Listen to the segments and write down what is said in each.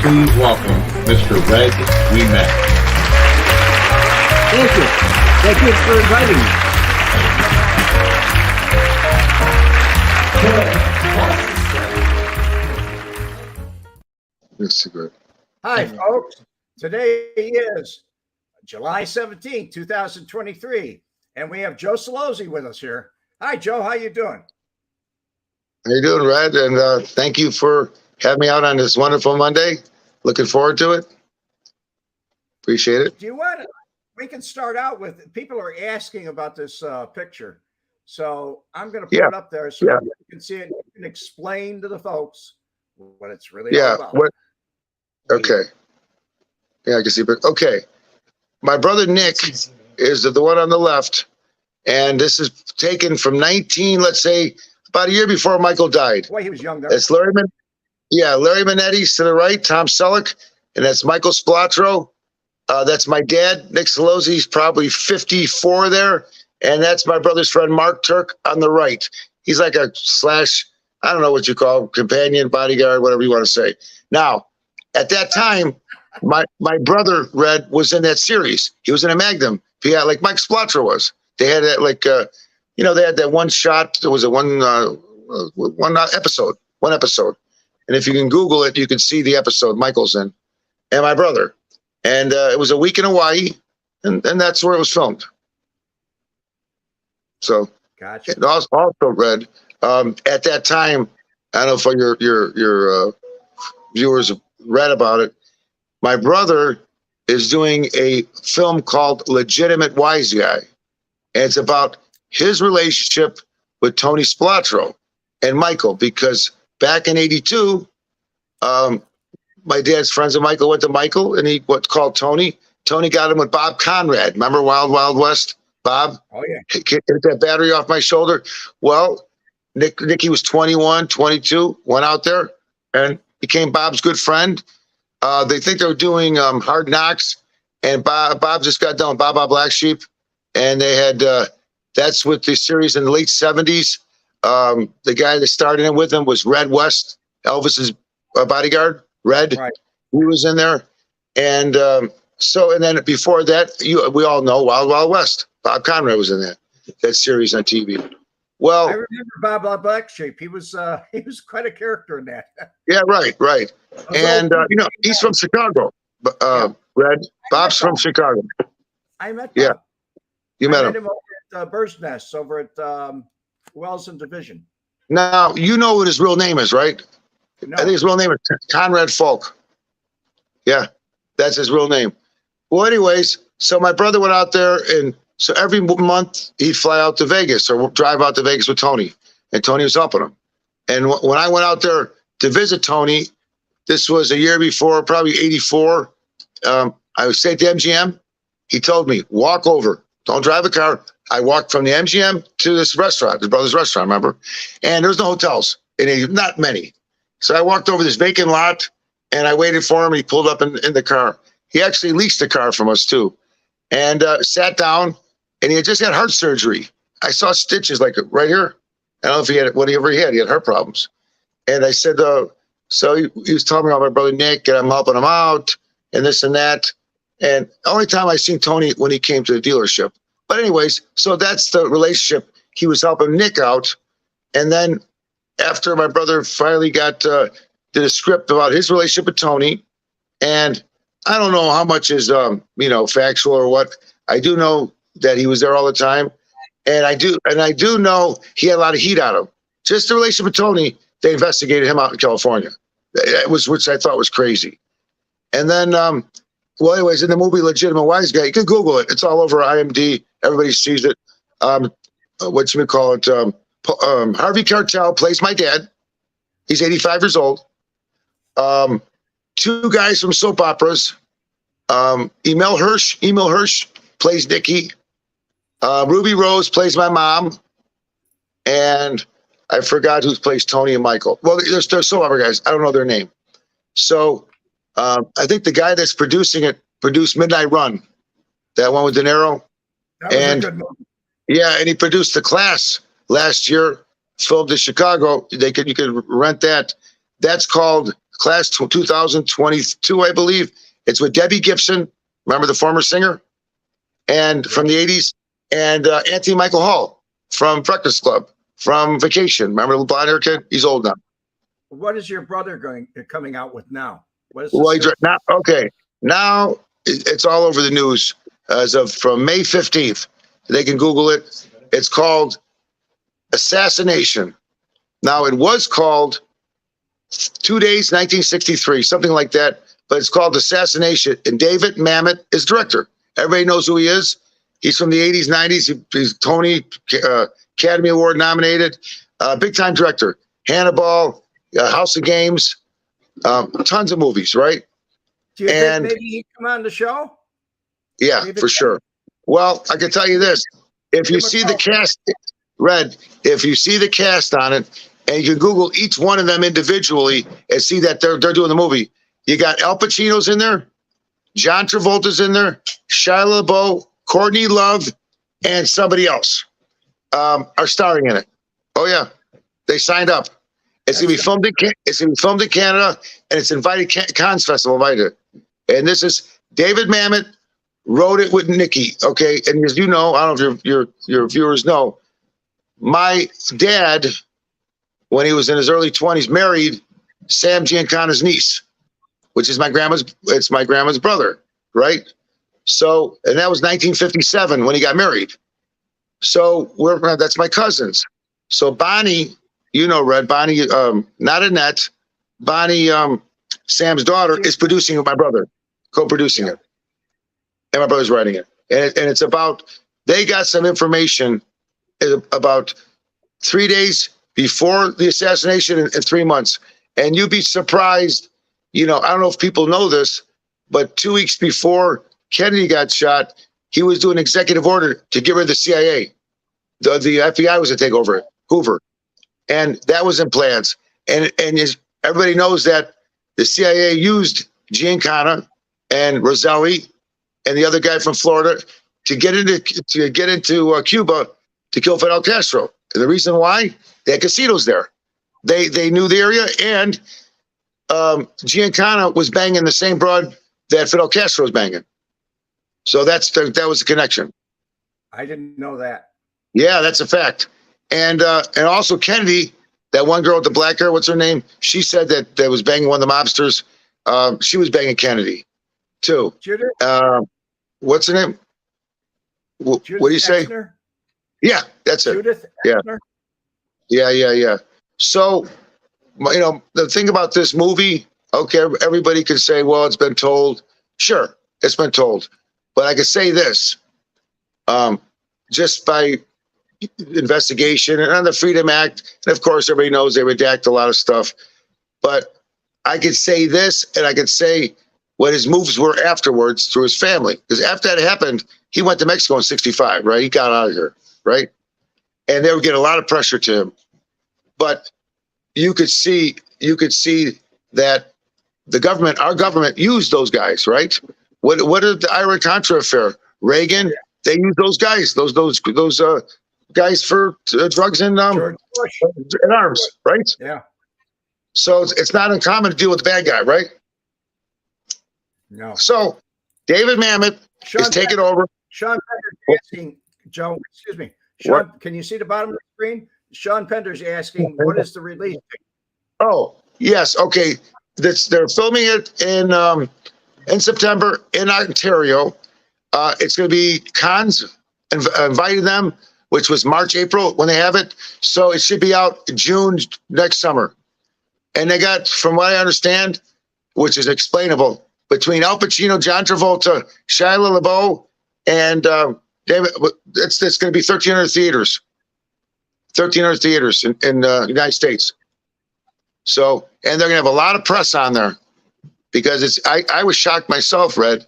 please welcome Mr. Red Wemette. Thank you. Thank you for inviting me. That's good. Hi, folks. Today is July 17th, 2023, and we have Joe Celozzi with us here. Hi, Joe. How you doing? How you doing, Red? And thank you for having me out on this wonderful Monday. Looking forward to it. Appreciate it. Do you want to? We can start out with, people are asking about this picture. So I'm going to put it up there so you can see it. You can explain to the folks what it's really all about. Okay. Yeah, I can see. But okay. My brother Nick is the one on the left. And this is taken from let's say, about a year before Michael died. Boy, he was young there. That's Larry Manetti's to the right, Tom Selleck, and that's Michael Spaltro. That's my dad, Nick Celozzi. He's probably 54 there. And that's my brother's friend, Mark Turk, on the right. He's like a I don't know what you call him, companion, bodyguard, whatever you want to say. Now, at that time, my brother, Red, was in that series. He was in a Magnum. He had, like Mike Spaltro was. They had that, like, they had that one shot. There was one episode. And if you can Google it, you can see the episode Michael's in, and my brother. And it was a week in Hawaii, and that's where it was filmed. So, gotcha. And also, Red, at that time, I don't know if your viewers have read about it. My brother is doing a film called Legitimate Wise Guy. And it's about his relationship with Tony Spaltro and Michael, because back in '82, my dad's friends with Michael went to Michael, and he called Tony. Tony got him with Bob Conrad. Remember Wild Wild West? Bob? Oh, yeah. Hit that battery off my shoulder. Well, Nicky was 21, 22, went out there and became Bob's good friend. They think they were doing Hard Knocks, and Bob just got done with Baba Black Sheep. And they had, that's with the series in the late 70s. The guy that started it with him was Red West, Elvis's bodyguard, Red. Right. He was in there. And and then before that, we all know Wild Wild West. Bob Conrad was in that series on TV. Well, I remember Baba Black Sheep. He was quite a character in that. Yeah, right. And, he's from Chicago, Red. Bob's from Chicago. I met Bob. Yeah. You met him over at Bird's Nest over at Wells and Division. Now, you know what his real name is, right? No. I think his real name is Conrad Falk. Yeah, that's his real name. Well, anyways, so my brother went out there, and so every month he'd fly out to Vegas or drive out to Vegas with Tony, and Tony was helping him. And when I went out there to visit Tony, this was a year before, probably '84. I was at the MGM. He told me, walk over. Don't drive a car. I walked from the MGM to this restaurant, his brother's restaurant, remember? And there was no hotels, not many. So I walked over this vacant lot, and I waited for him. He pulled up in the car. He actually leased the car from us, too, and sat down, and he had just had heart surgery. I saw stitches like right here. I don't know if he had whatever he had. He had heart problems. And I said, so he was telling me about my brother Nick, and I'm helping him out, and this and that. And the only time I seen Tony when he came to the dealership. But anyways, so that's the relationship. He was helping Nick out. And then after my brother finally did a script about his relationship with Tony, and I don't know how much is, factual or what. I do know that he was there all the time. And I do know he had a lot of heat on him. Just the relationship with Tony, they investigated him out in California. Which I thought was crazy. And then, anyways, in the movie Legitimate Wise Guy, you can Google it. It's all over IMDb. Everybody sees it. Harvey Keitel plays my dad. He's 85 years old. Two guys from soap operas. Emil Hirsch plays Nicky. Ruby Rose plays my mom. And I forgot who plays Tony and Michael. Well, there's soap opera guys. I don't know their name. So I think the guy that's producing it produced Midnight Run, that one with De Niro. That was a good movie. Yeah, and he produced The Class last year, filmed in Chicago. You could rent that. That's called class 2022, I believe. It's with Debbie Gibson, remember the former singer, and from the 80s, and Anthony Michael Hall from Breakfast Club, from Vacation. Remember the blonde hair kid? He's old now. What is your brother coming out with now? What is now? Okay, now it's all over the news as of from May 15th. They can Google it. It's called Assassination. Now, it was called 2 Days, 1963, something like that, but it's called Assassination, and David Mamet is director. Everybody knows who he is. He's from the 80s, 90s. He's Tony Academy Award nominated, big-time director. Hannibal, House of Games, tons of movies, right? Do you think maybe he'd come on the show? Yeah, for sure. Well, I can tell you this. If you see the cast, Red, if you see the cast on it, and you can Google each one of them individually and see that they're doing the movie. You got Al Pacino's in there, John Travolta's in there, Shia LaBeouf, Courtney Love, and somebody else are starring in it. Oh yeah, they signed up. It's gonna be filmed in Canada, and it's invited Cannes Festival invited. And this is David Mamet wrote it with Nikki. Okay, and as you know, I don't know if your viewers know, my dad, when he was in his early 20s, married Sam Giancana's niece, which is my grandma's brother, right? So, and that was 1957 when he got married. So that's my cousins. So Bonnie, you know, Red, Bonnie, not Annette, Bonnie, Sam's daughter, is producing with my brother, co-producing it. And my brother's writing it. And it's about, they got some information about 3 days before the assassination and 3 months. And you'd be surprised, you know, I don't know if people know this, but 2 weeks before Kennedy got shot, he was doing executive order to get rid of the CIA. The FBI was to take over it, Hoover. And that was in plans. And everybody knows that the CIA used Giancana and Roselli and the other guy from Florida to get into Cuba to kill Fidel Castro. And the reason why, they had casinos there. They knew the area, and Giancana was banging the same broad that Fidel Castro was banging. So that was the connection. I didn't know that. Yeah, that's a fact. And also Kennedy, that one girl with the black hair, what's her name? She said that was banging one of the mobsters. She was banging Kennedy too. Judith? What's her name? What do you say? Exner? Yeah, that's it. Judith Exner? Yeah. So, you know, the thing about this movie, okay, everybody can say, well, it's been told. Sure, it's been told. But I can say this, just by investigation and on the Freedom Act, and of course, everybody knows they redact a lot of stuff. But I could say this, and I could say what his moves were afterwards through his family. Because after that happened, he went to Mexico in 65, right? He got out of here, right? And they would get a lot of pressure to him. But you could see that the government, our government, used those guys, right? What did the Iran-Contra affair? Reagan, they used those guys, those guys for drugs and arms, right? Yeah. So it's not uncommon to deal with the bad guy, right? No. So David Mamet is taking over. Sean Pender's asking, Joe, excuse me. Sean, can you see the bottom of the screen? Sean Pender's asking, what is the release date? Oh, yes. Okay. They're filming it in September in Ontario. It's going to be Cannes invited them, which was March, April when they have it. So it should be out June next summer. And they got, from what I understand, which is explainable, between Al Pacino, John Travolta, Shia LaBeouf, and David, it's going to be 1,300 theaters. 1,300 theaters in the United States. So, and they're going to have a lot of press on there because I was shocked myself, Red,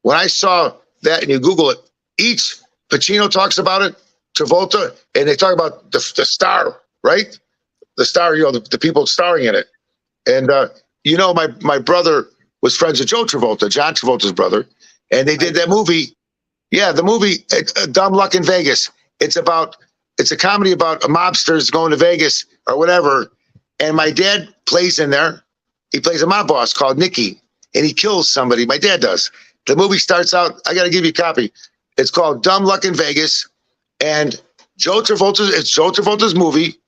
when I saw that, and you Google it, each Pacino talks about it, Travolta, and they talk about the star, right? The star, you know, the people starring in it. And, you know, my brother was friends with Joe Travolta, John Travolta's brother, and they did that movie. Yeah, the movie, Dumb Luck in Vegas. It's a comedy about mobsters going to Vegas or whatever. And my dad plays in there. He plays a mob boss called Nicky, and he kills somebody. My dad does. The movie starts out, I got to give you a copy. It's called Dumb Luck in Vegas. And it's Joe Travolta's movie.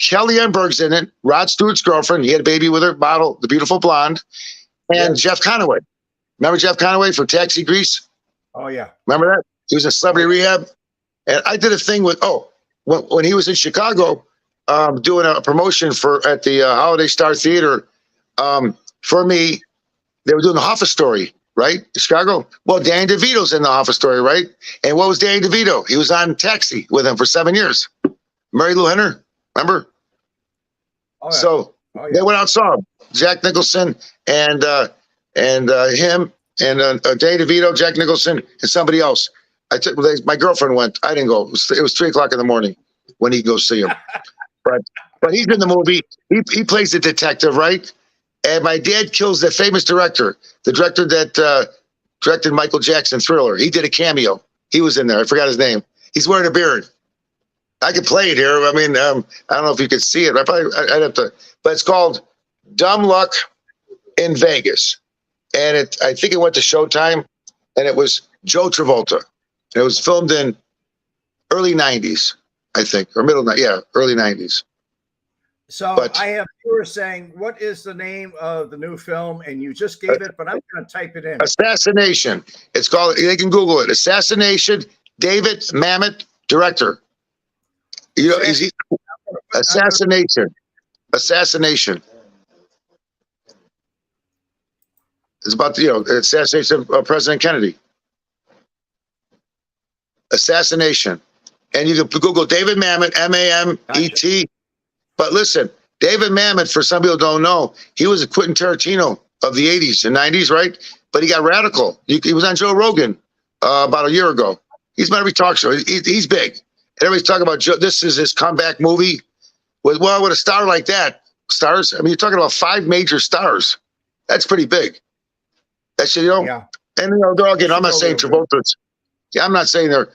Kellyanne Berg's in it. Rod Stewart's girlfriend. He had a baby with her, model, the beautiful blonde. And Jeff Conaway. Remember Jeff Conaway for Taxi Grease? Oh, yeah. Remember that? He was in Celebrity Rehab. And I did a thing with, when he was in Chicago, doing a promotion at the Holiday Star Theater, for me, they were doing the Hoffa Story, right? Chicago. Well, Danny DeVito's in the Hoffa Story, right? And what was Danny DeVito? He was on Taxi with him for 7 years. Mary Lou Henner, remember? Oh, yeah. So they went out and saw him. Jack Nicholson and him and Danny DeVito, Jack Nicholson, and somebody else. My girlfriend went. I didn't go. It was 3:00 in the morning when he goes see him. But he's in the movie. He plays the detective, right? And my dad kills the famous director, the director that directed Michael Jackson Thriller. He did a cameo. He was in there. I forgot his name. He's wearing a beard. I could play it here. I mean, I don't know if you could see it. I'd have to. But it's called Dumb Luck in Vegas, and I think it went to Showtime, and it was Joe Travolta. It was filmed in early '90s, I think, or early '90s. So I have viewers saying, what is the name of the new film? And you just gave it, but I'm going to type it in. Assassination. It's called, they can Google it. Assassination, David Mamet, director. You know, Assassination. Assassination. It's about the, assassination of President Kennedy. Assassination. And you can Google David Mamet, M-A-M-E-T. But listen, David Mamet, for some people don't know, he was a Quentin Tarantino of the 80s and 90s, right? But he got radical. He was on Joe Rogan about a year ago. He's on every talk show. He's big. Everybody's talking about Joe. This is his comeback movie. With a star like that, stars, I mean, you're talking about 5 major stars. That's pretty big. That's, Yeah. And, they're all getting, I'm not saying Travolta's. Yeah, I'm not saying they're,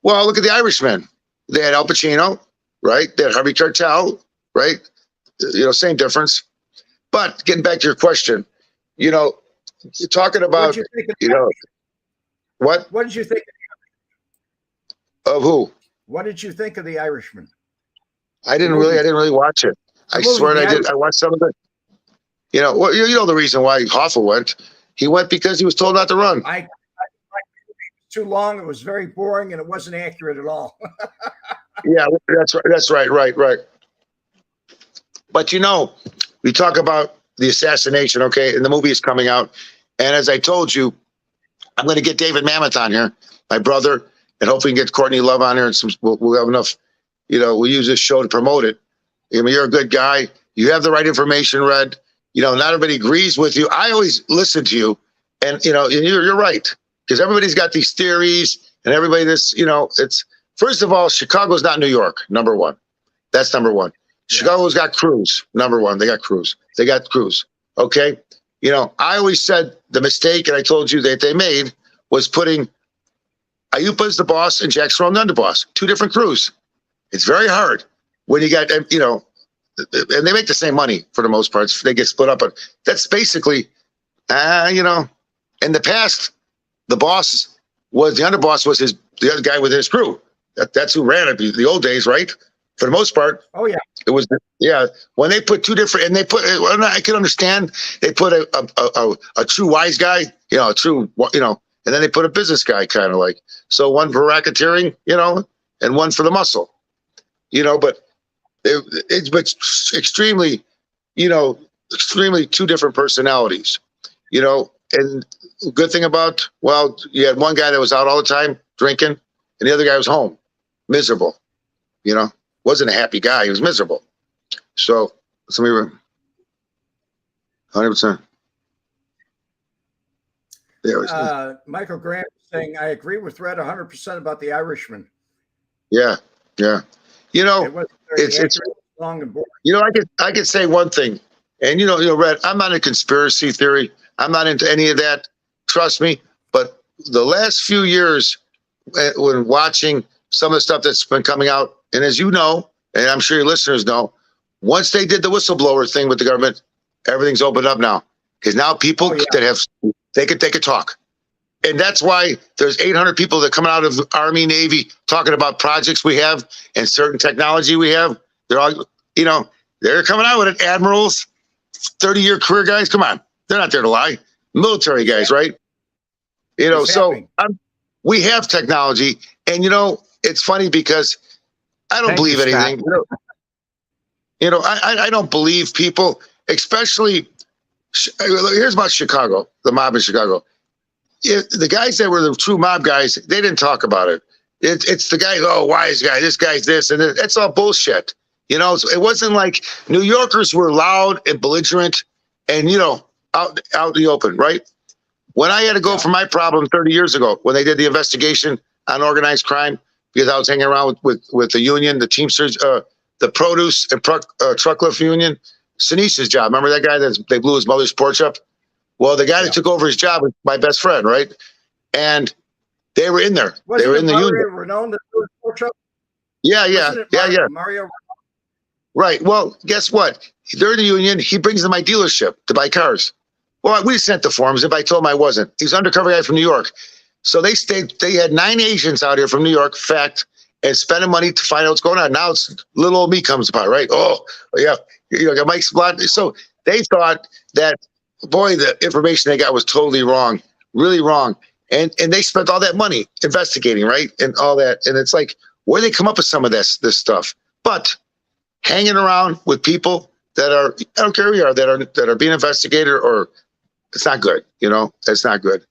well, look at the Irishman. They had Al Pacino. Right? They had Harvey Keitel, right? Same difference. But getting back to your question, you're talking about, what? What did you think Of who? What did you think of The Irishman? I didn't really watch it. I swear I did. I watched some of it. You know the reason why Hoffa went. He went because he was told not to run. I too long. It was very boring and it wasn't accurate at all. Yeah, that's right. But we talk about the assassination, okay? And the movie is coming out. And as I told you, I'm going to get David Mamet on here, my brother, and hopefully we can get Courtney Love on here. And we'll have enough, we'll use this show to promote it. I mean, you're a good guy. You have the right information, Red. Not everybody agrees with you. I always listen to you. And, you're right. Because everybody's got these theories and everybody it's, first of all, Chicago's not New York, number one. That's number one. Yeah. Chicago's got crews, number one. They got crews. Okay? I always said the mistake, and I told you that they made, was putting Ayupa as the boss and Jack Strong the boss. 2 different crews. It's very hard when you got, and they make the same money for the most part. They get split up. But that's basically, in the past, the underboss was the other guy with his crew. That's who ran it. The old days, right? For the most part. Oh yeah. It was when they put 2 different, and they put. I can understand they put a true wise guy, a true, and then they put a business guy, kind of like, so one for racketeering, and one for the muscle, but it's extremely, extremely 2 different personalities, and good thing about, you had one guy that was out all the time drinking, and the other guy was home. Miserable, wasn't a happy guy. He was miserable. So, 100%. Michael Grant saying, I agree with Red 100% about The Irishman. Yeah. It's long and boring. I could say one thing, and Red, I'm not in conspiracy theory. I'm not into any of that. Trust me. But the last few years, when watching some of the stuff that's been coming out, and as you know, and I'm sure your listeners know, once they did the whistleblower thing with the government, Everything's opened up now because now people that have they could talk, and that's why there's 800 people that come out of Army, Navy talking about projects we have and certain technology we have. They're all, they're coming out with it. Admirals, 30-year career guys. Come on, they're not there to lie. Military guys, right? We have technology, and it's funny because I don't believe anything. I don't believe people, especially. Here's about Chicago, the mob in Chicago. The guys that were the true mob guys, they didn't talk about it. It's the guy, wise guy, this guy's this, and it's all bullshit. It wasn't like New Yorkers were loud and belligerent and, out in the open, right? When I had to go for my problem 30 years ago, when they did the investigation on organized crime, because I was hanging around with the union, the Teamsters, the produce and truck lift union, Sinise's job. Remember that guy that they blew his mother's porch up? Well, the guy that took over his job was my best friend, right? And they were in there. They were in the union. Yeah. Mario. Right. Well, guess what? They're in the union. He brings them my dealership to buy cars. Well, we sent the forms. If I told him I wasn't, he's an undercover guy from New York. So they had 9 agents out here from New York, and spending money to find out what's going on. Now it's little old me comes apart, right? Oh, yeah. Got Mike's blood. So they thought that, boy, the information they got was totally wrong, really wrong. And they spent all that money investigating, right? And all that. And it's like, where do they come up with some of this stuff? But hanging around with people that are, I don't care who you are, that are being investigated, or it's not good, it's not good.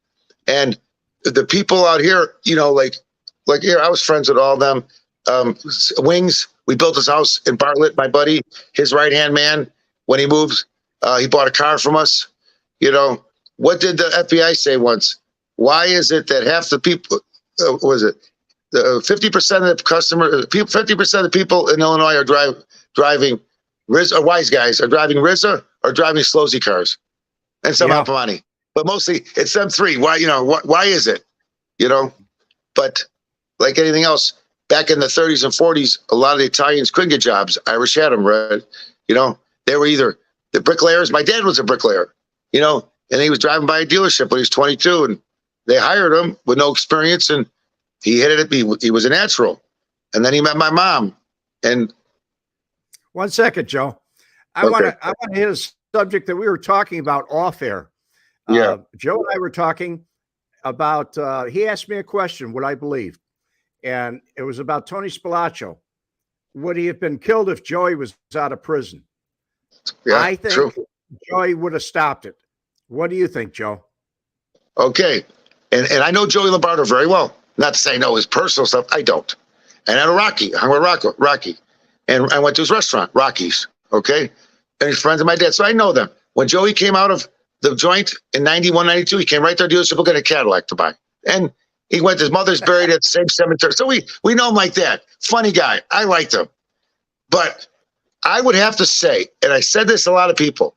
And the people out here, like here, I was friends with all of them. Wings, we built his house in Bartlett, my buddy, his right-hand man, when he moves, he bought a car from us. What did the FBI say once? Why is it that half the people, 50% of the customers, 50% of the people in Illinois are driving RZA, or wise guys are driving RZA or driving Celozzi cars, and some help money, but mostly it's them three. Why, why is it, but like anything else, back in the 30s and 40s, a lot of the Italians couldn't get jobs. Irish had them, right? They were either the bricklayers. My dad was a bricklayer, and he was driving by a dealership when he was 22, and they hired him with no experience, and he hit it. He was a natural. And then he met my mom. And 1 second, Joe. I want to hit a subject that we were talking about off air. Joe and I were talking about, he asked me a question, what I believed. And it was about Tony Spaltro. Would he have been killed if Joey was out of prison? Yeah, I think true. Joey would have stopped it. What do you think, Joe? Okay. And I know Joey Lombardo very well. Not to say I know his personal stuff. I don't. And I know Rocky. I hung with Rocky. And I went to his restaurant, Rocky's. Okay. And he's friends of my dad. So I know them. When Joey came out of the joint in 91, 92, he came right to our dealership looking at a Cadillac to buy. And he went, his mother's buried at the same cemetery. So we know him like that. Funny guy. I liked him. But I would have to say, and I said this to a lot of people,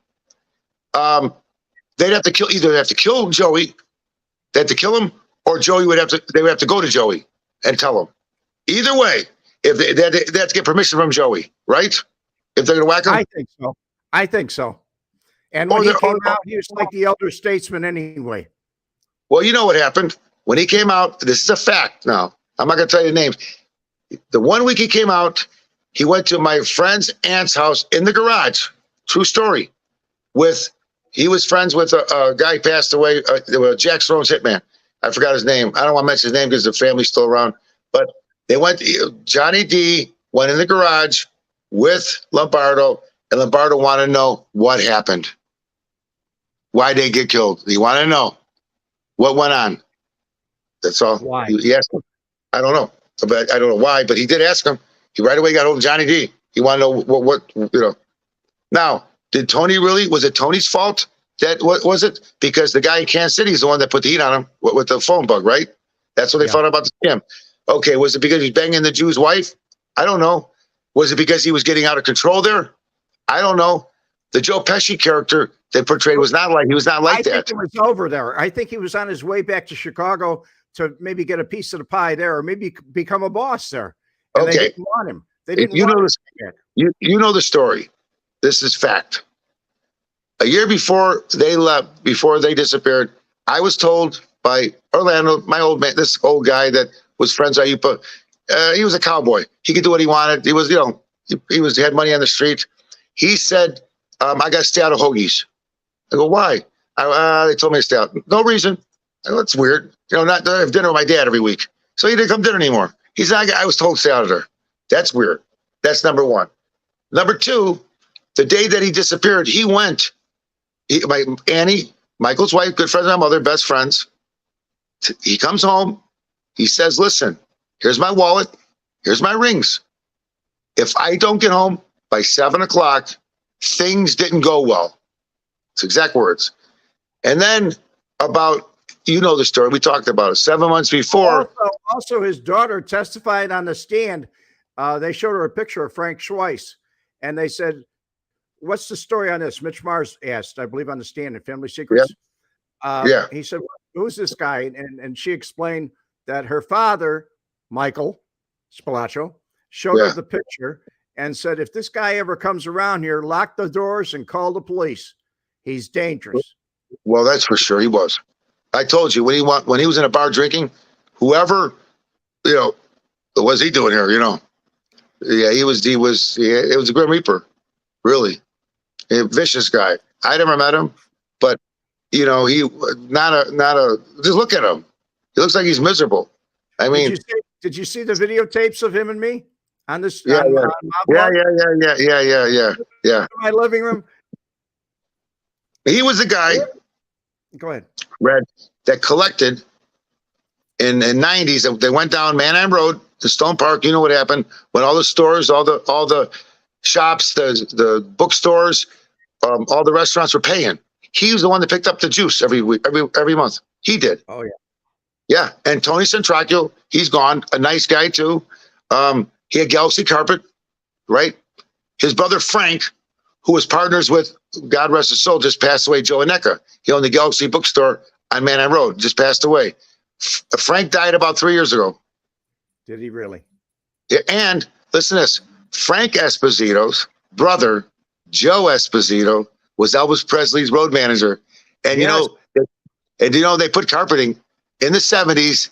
they'd have to kill, either they have to kill Joey, they have to kill him, or Joey they would have to go to Joey and tell him. Either way, if they have to get permission from Joey, right? If they're going to whack him? I think so. And when he came out, he was like the elder statesman anyway. Well, you know what happened? When he came out, this is a fact now. I'm not going to tell you the names. The 1 week he came out, he went to my friend's aunt's house in the garage. True story. He was friends with a guy who passed away, Jack Strone's hitman. I forgot his name. I don't want to mention his name because the family's still around. But they went, Johnny D went in the garage with Lombardo, and Lombardo wanted to know what happened. Why they get killed. He wanted to know what went on. That's all. Why? He asked him. I don't know. But I don't know why, but he did ask him. He right away got hold of Johnny D. He wanted to know what. Now, did Tony really, was it Tony's fault? What was it? Because the guy in Kansas City is the one that put the heat on him with the phone bug, right? That's what they found out about the scam. Okay, was it because he's banging the Jew's wife? I don't know. Was it because he was getting out of control there? I don't know. The Joe Pesci character they portrayed was not like that. I think it was over there. I think he was on his way back to Chicago to maybe get a piece of the pie there, or maybe become a boss there. And okay. They didn't want him. They didn't you know the story. This is fact. A year before they left, before they disappeared, I was told by Orlando, my old man, this old guy that was friends with Ayupa. He was a cowboy. He could do what he wanted. He was, he had money on the street. He said, I got to stay out of hoagies. I go, why? They told me to stay out. No reason. I go, that's weird. Not I have dinner with my dad every week. So he didn't come to dinner anymore. He said, I was told to stay out of there. That's weird. That's number one. Number two, the day that he disappeared, he went, Annie, Michael's wife, good friends of my mother, best friends. He comes home. He says, listen, here's my wallet. Here's my rings. If I don't get home by 7 o'clock, things didn't go well. It's exact words. And then about, the story, we talked about it, 7 months before. Also his daughter testified on the stand. They showed her a picture of Frank Schweiss, and they said, what's the story on this? Mitch Mars asked, I believe, on the stand in Family Secrets. Yeah. He said, who's this guy? And she explained that her father, Michael Spaltro, showed her the picture and said, if this guy ever comes around here, lock the doors and call the police. He's dangerous. Well, that's for sure. He was. I told you when he was in a bar drinking, whoever, what was he doing here? Yeah, it was a Grim Reaper, really, a vicious guy. I never met him, but he not a. Just look at him. He looks like he's miserable. I mean, did you see the videotapes of him and me on this? Yeah. On Yeah. my living room. He was the guy. Go ahead. Red, that collected in the 90s. They went down Manheim Road to Stone Park. You know what happened when all the stores, all the shops, the bookstores, all the restaurants were paying. He was the one that picked up the juice every week, every month. He did. Oh yeah. Yeah, and Tony Centracchio, he's gone. A nice guy too. He had Galaxy Carpet, right? His brother Frank, who was partners with, God rest his soul, just passed away, Joe Aneka. He owned the Galaxy bookstore on Manheim Road, just passed away. Frank died about 3 years ago. Did he really? Yeah, and listen to this. Frank Esposito's brother, Joe Esposito, was Elvis Presley's road manager. And they put carpeting in the 70s.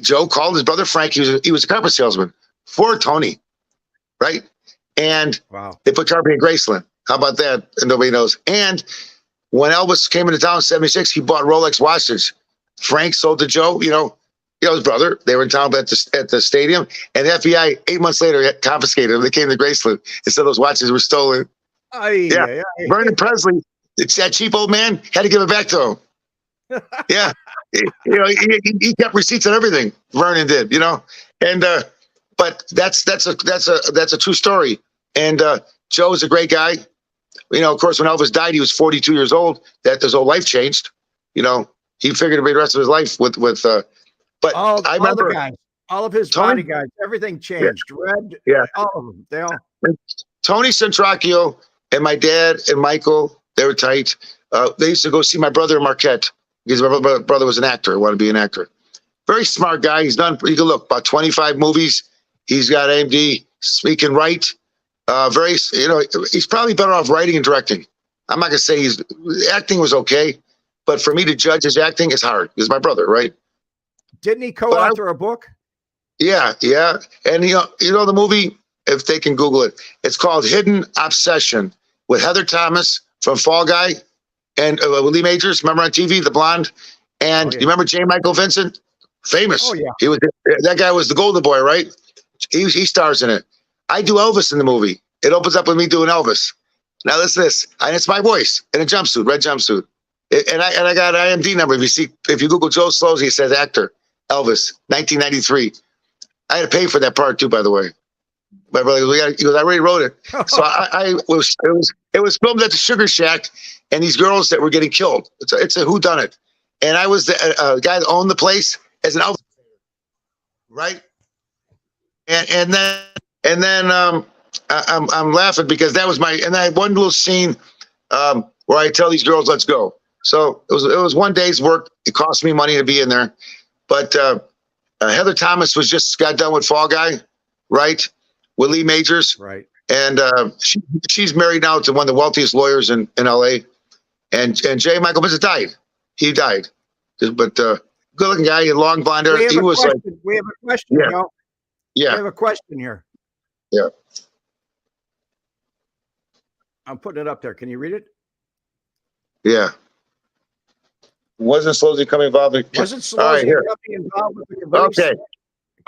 Joe called his brother Frank. He was a carpet salesman for Tony, right? And they put carpeting in Graceland. How about that? And nobody knows. And when Elvis came into town in 76, he bought Rolex watches. Frank sold to Joe, his brother. They were in town at the stadium. And the FBI, 8 months later, confiscated them. They came to Graceland and said those watches were stolen. Vernon Presley, it's that cheap old man, had to give it back to him. Yeah. He kept receipts on everything. Vernon did, and but that's a true story. And Joe is a great guy. Of course, when Elvis died, he was 42 years old. That his whole life changed. He figured to be the rest of his life with. But I remember all of his bodyguards, everything changed. All of them. They all. Tony Centracchio and my dad and Michael, they were tight. They used to go see my brother in Marquette because my brother was an actor. Wanted to be an actor. Very smart guy. He's done. You can look about 25 movies. He's got AMD. He can write. He's probably better off writing and directing. I'm not gonna say acting was okay, but for me to judge his acting is hard. He's my brother, right? Didn't he co-author a book? Yeah. And the movie, if they can Google it, it's called Hidden Obsession with Heather Thomas from Fall Guy and Lee Majors. Remember on TV, the blonde? And you remember J. Michael Vincent? Famous. Oh yeah. That guy was the Golden Boy, right? He stars in it. I do Elvis in the movie. It opens up with me doing Elvis. Now listen to this, and it's my voice in a jumpsuit, red jumpsuit. And I got an IMDb number. If you Google Joe Celozzi, it says actor, Elvis, 1993. I had to pay for that part too, by the way. My brother goes, he goes, I already wrote it. So it was filmed at the Sugar Shack, and these girls that were getting killed. It's a whodunit. And I was the guy that owned the place as an Elvis, right? And then I'm laughing because that was and I had one little scene where I tell these girls, let's go. So it was one day's work. It cost me money to be in there. But Heather Thomas got done with Fall Guy, right? With Lee Majors. Right. And she's married now to one of the wealthiest lawyers in LA. And J. Michael Vincent died. He died. But good-looking guy, he had long blonde hair. He was like, we have a question, yeah. Joe. Yeah. We have a question here. Yeah. I'm putting it up there. Can you read it? Yeah. Wasn't Celozzi coming involved? Wasn't Celozzi involved with the controversies?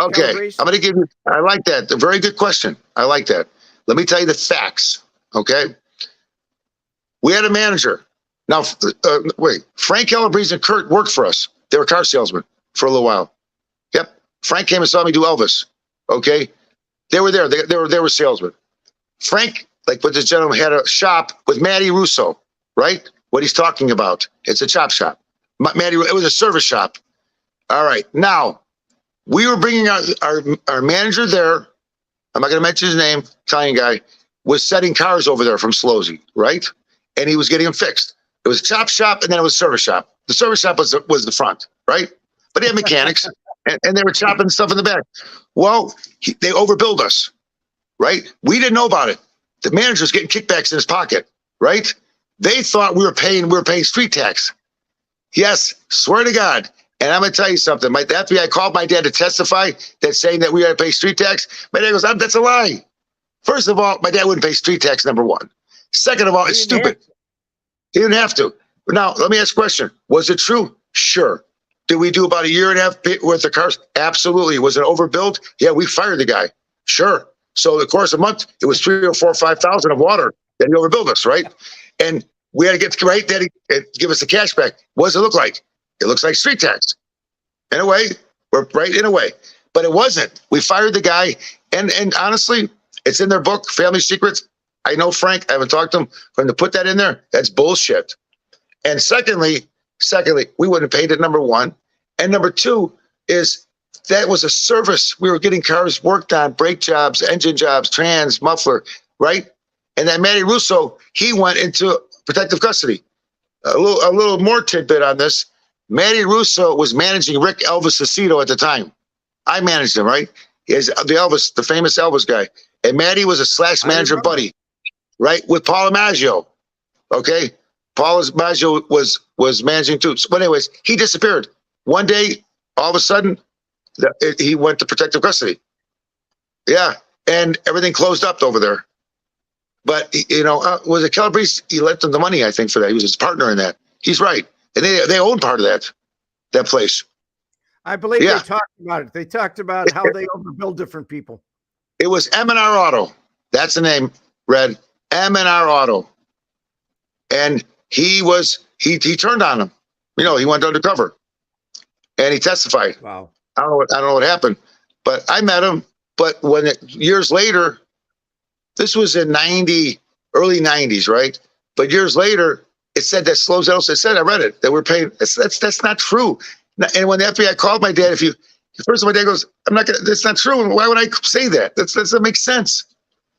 Okay. I'm going to give you, I like that. A very good question. I like that. Let me tell you the facts. Okay. We had a manager. Now, wait, Frank Calabrese and Kurt worked for us. They were car salesmen for a little while. Yep. Frank came and saw me do Elvis. Okay. They were there. They were salesmen. Frank, like what this gentleman had a shop with Matty Russo, right? What he's talking about. It's a chop shop. Matty, it was a service shop. All right. Now, we were bringing our manager there. I'm not going to mention his name. Italian guy was setting cars over there from Celozzi, right? And he was getting them fixed. It was a chop shop, and then it was a service shop. The service shop was the front, right? But they had mechanics, and they were chopping stuff in the back. Well, they overbilled us, right? We didn't know about it. The manager was getting kickbacks in his pocket, right? They thought we were paying street tax. Yes, swear to God. And I'm going to tell you something. The FBI called my dad to testify that saying that we had to pay street tax. My dad goes, that's a lie. First of all, my dad wouldn't pay street tax, number one. Second of all, it's stupid. He didn't have to. Now, let me ask a question. Was it true? Sure. Did we do about a year and a half worth of cars? Absolutely. Was it overbilled? Yeah, we fired the guy. Sure. So the course of a month, it was 3 or 4 or 5,000 of water that he overbilled us, right? And we had to get right there to give us the cash back. What does it look like? It looks like street tax. In a way, we're right in a way. But it wasn't. We fired the guy. And honestly, it's in their book, Family Secrets. I know Frank, I haven't talked to him. For him to put that in there, that's bullshit. And secondly, we wouldn't have paid it, number one. And number two is that was a service. We were getting cars worked on, brake jobs, engine jobs, trans, muffler, right? And that Matty Russo, he went into protective custody. A little more tidbit on this. Matty Russo was managing Rick Elvis Aceto at the time. I managed him, right? He's the famous Elvis guy. And Matty was a slash manager buddy, right? With Paul Maggio. Okay. Paul Maggio was managing too. But anyways, he disappeared. One day, all of a sudden, he went to protective custody. Yeah. And everything closed up over there. But, was it Calabrese? He lent them the money, I think, for that. He was his partner in that. He's right. And they own part of that place. I believe they talked about it. They talked about how they overbuild different people. It was M&R Auto. That's the name, Red. M&R Auto. And he turned on him. He went undercover. And he testified. Wow. I don't know what happened. But I met him. But years later, this was in early 90s, right? But years later, it said that Celozzi said, I read it, that we're paying. That's not true. And when the FBI called my dad, first of all, my dad goes, that's not true. Why would I say that? That doesn't make sense.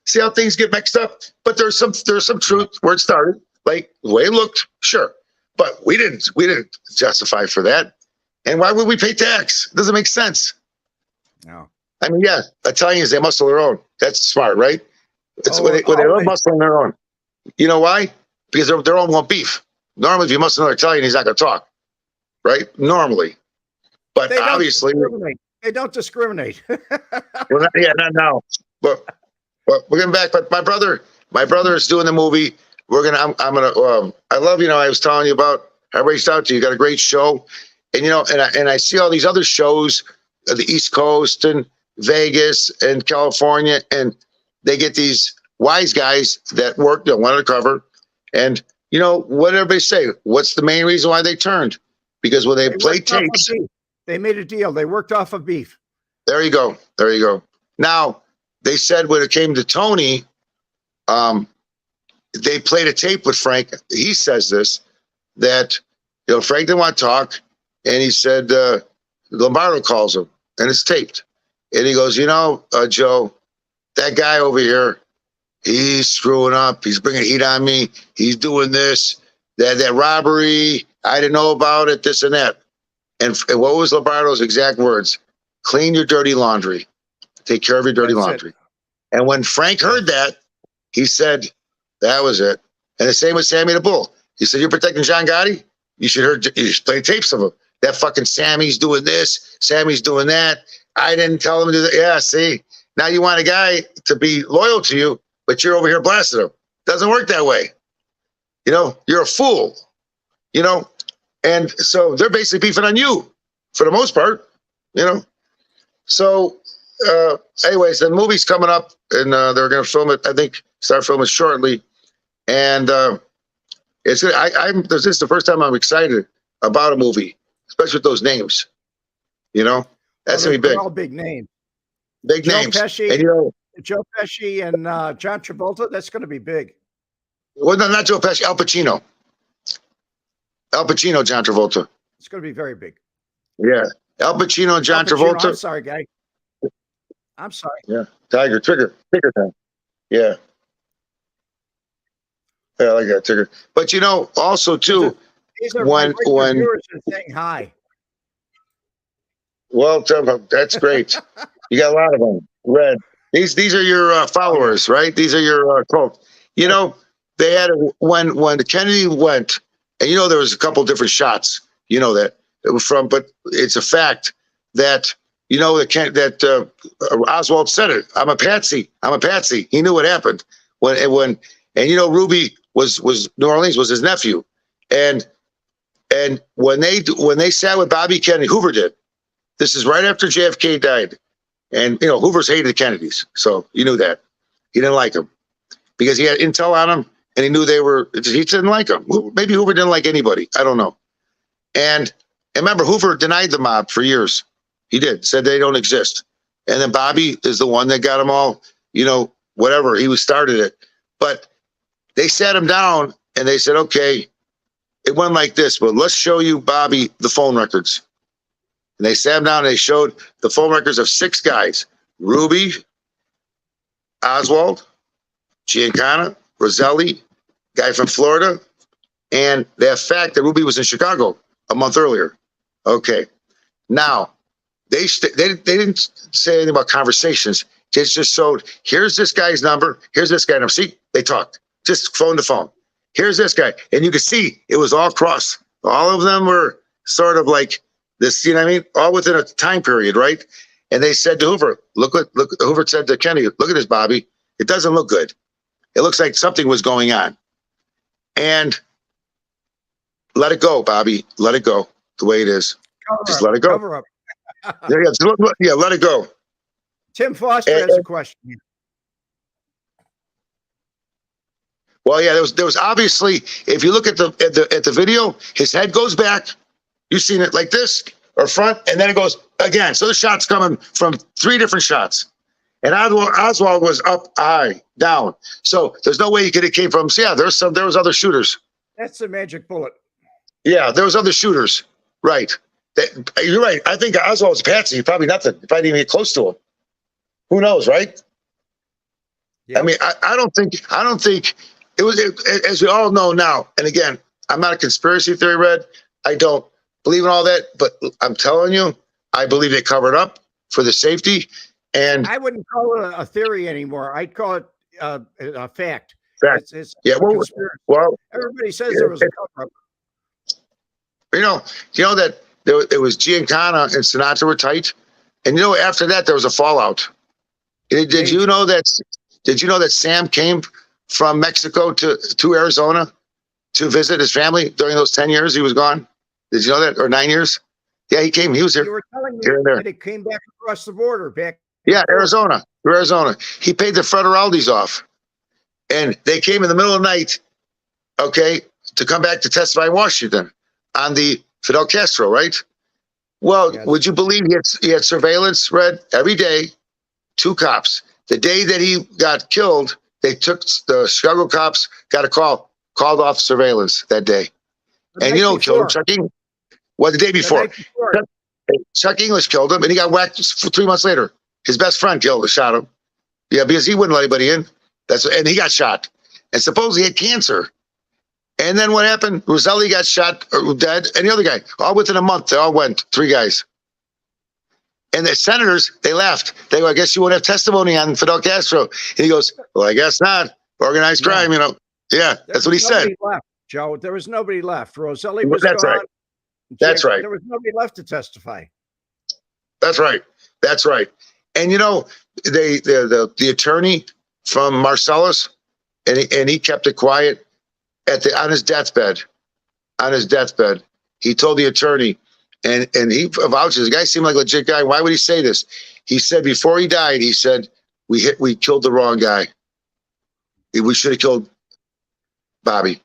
See how things get mixed up? But there's some truth where it started, like the way it looked, sure. But we didn't justify for that. And why would we pay tax? It doesn't make sense. No. I mean, yeah, Italians, they muscle their own. That's smart, right? It's when they love muscling their own. You know why? Because their own want beef. Normally, if you muscle another Italian, he's not going to talk, right? Normally. But obviously. They don't discriminate. Well, not now. But we're getting back. But my brother is doing the movie. I love, I was telling you about, I reached out to you. You got a great show. And, and I see all these other shows, the East Coast and Vegas and California, and they get these wise guys that work, want undercover. And, what did everybody say? What's the main reason why they turned? Because when they played tapes, they made a deal. They worked off of beef. There you go. Now, they said when it came to Tony, they played a tape with Frank. He says this, that, Frank didn't want to talk. And he said, Lombardo calls him, and it's taped. And he goes, Joe, that guy over here, he's screwing up. He's bringing heat on me. He's doing this, that robbery. I didn't know about it, this and that. And what was Lombardo's exact words? Clean your dirty laundry. Take care of your dirty laundry. And when Frank heard that, He said, that was it. And the same with Sammy the Bull. He said, you're protecting John Gotti? You should play tapes of him. That fucking Sammy's doing this, Sammy's doing that. I didn't tell him to do that. Yeah, see, now you want a guy to be loyal to you, but you're over here blasting him. Doesn't work that way. You know, you're a fool, you know? And so they're basically beefing on you for the most part, you know? So anyways, the movie's coming up and they're going to film it, I think, start filming shortly. And it's good. This is the first time I'm excited about a movie, especially with those names. You know, that's gonna be big. All big names. Big Joe names. Pesci, and, you know, Joe Pesci and John Travolta. That's going to be big. Well, no, not Joe Pesci. Al Pacino. Al Pacino, John Travolta. It's going to be very big. Yeah, Al Pacino and John Travolta. I'm sorry, guy. I'm sorry. Yeah, Trigger time. Yeah. Yeah, I like that, Trigger. But you know, also too, when viewers are saying hi. Well, that's great. You got a lot of them. Red. These are your followers, right? These are your cult. You know, they had when the Kennedy went, and you know there was a couple different shots. You know that it was from, but it's a fact that you know that Oswald said it. I'm a patsy. I'm a patsy. He knew what happened when and you know Ruby was New Orleans was his nephew, and when they sat with Bobby Kennedy, Hoover did. This is right after JFK died, and you know Hoover's hated the Kennedys, so you knew that he didn't like them because he had intel on them, and he knew they were. He didn't like them. Maybe Hoover didn't like anybody. I don't know. And remember, Hoover denied the mob for years. He did, said they don't exist. And then Bobby is the one that got them all. You know, whatever he started it, but they sat him down and they said, okay, it went like this, but let's show you, Bobby, the phone records. And they sat him down and they showed the phone records of 6 guys: Ruby, Oswald, Giancana, Roselli, guy from Florida, and the fact that Ruby was in Chicago a month earlier. Okay. Now, they didn't say anything about conversations. They just showed, here's this guy's number, here's this guy's number. See, they talked. Just phone to phone. Here's this guy. And you could see it was all cross. All of them were sort of like this, you know what I mean? All within a time period, right? And they said to Hoover, look, Hoover said to Kennedy, look at this, Bobby. It doesn't look good. It looks like something was going on. And let it go, Bobby. Let it go the way it is. Just let it go. Cover up. Yeah, let it go. Tim Foster has a question. Well, yeah, there was obviously, if you look at the video, his head goes back. You've seen it like this or front, and then it goes again. So the shot's coming from 3 different shots. And Oswald was up, high, down. So there's no way it came from. So yeah, there was other shooters. That's the magic bullet. Yeah, there was other shooters. Right. You're right. I think Oswald was patsy. Probably nothing. Probably didn't even get close to him. Who knows, right? Yep. I mean, I don't think it was, as we all know now, and again, I'm not a conspiracy theory, Red. I don't believe in all that, but I'm telling you, I believe they covered up for the safety. And I wouldn't call it a theory anymore. I'd call it a fact. It's yeah. Well, everybody says there was a cover up. You know that it was Giancana and Sinatra were tight, and you know after that there was a fallout. Did you know that? Did you know that Sam came from Mexico to Arizona to visit his family during those 10 years he was gone? Did you know that? Or 9 years? Yeah, he came. He was here. You were telling me that he came back across the border, back. Yeah, Arizona. He paid the Federaldi's off, and they came in the middle of the night, okay, to come back to testify in Washington on the Fidel Castro, right? Well, yes. Would you believe he had surveillance, Red, every day, 2 cops. The day that he got killed, they took the Chicago cops, got a called off surveillance that day. And you know who killed him? Chuck English. Well, the day before. Chuck English killed him, and he got whacked 3 months later. His best friend shot him. Yeah, because he wouldn't let anybody in. And he got shot. And supposedly he had cancer. And then what happened? Roselli got shot or dead, and the other guy, all within a month, they all went, 3 guys. And the senators, they laughed. They go, I guess you won't have testimony on Fidel Castro. And he goes, well, I guess not. Organized crime, you know. Yeah, that's what he said. Left, Joe. There was nobody left. Roselli was That's gone. right. That's right. There was nobody left to testify. That's right. That's right. And you know, the attorney from Marcellus, and he kept it quiet on his deathbed. On his deathbed, he told the attorney, and he vouches. The guy seemed like a legit guy. Why would he say this? He said before he died, he said, we killed the wrong guy. We should have killed Bobby.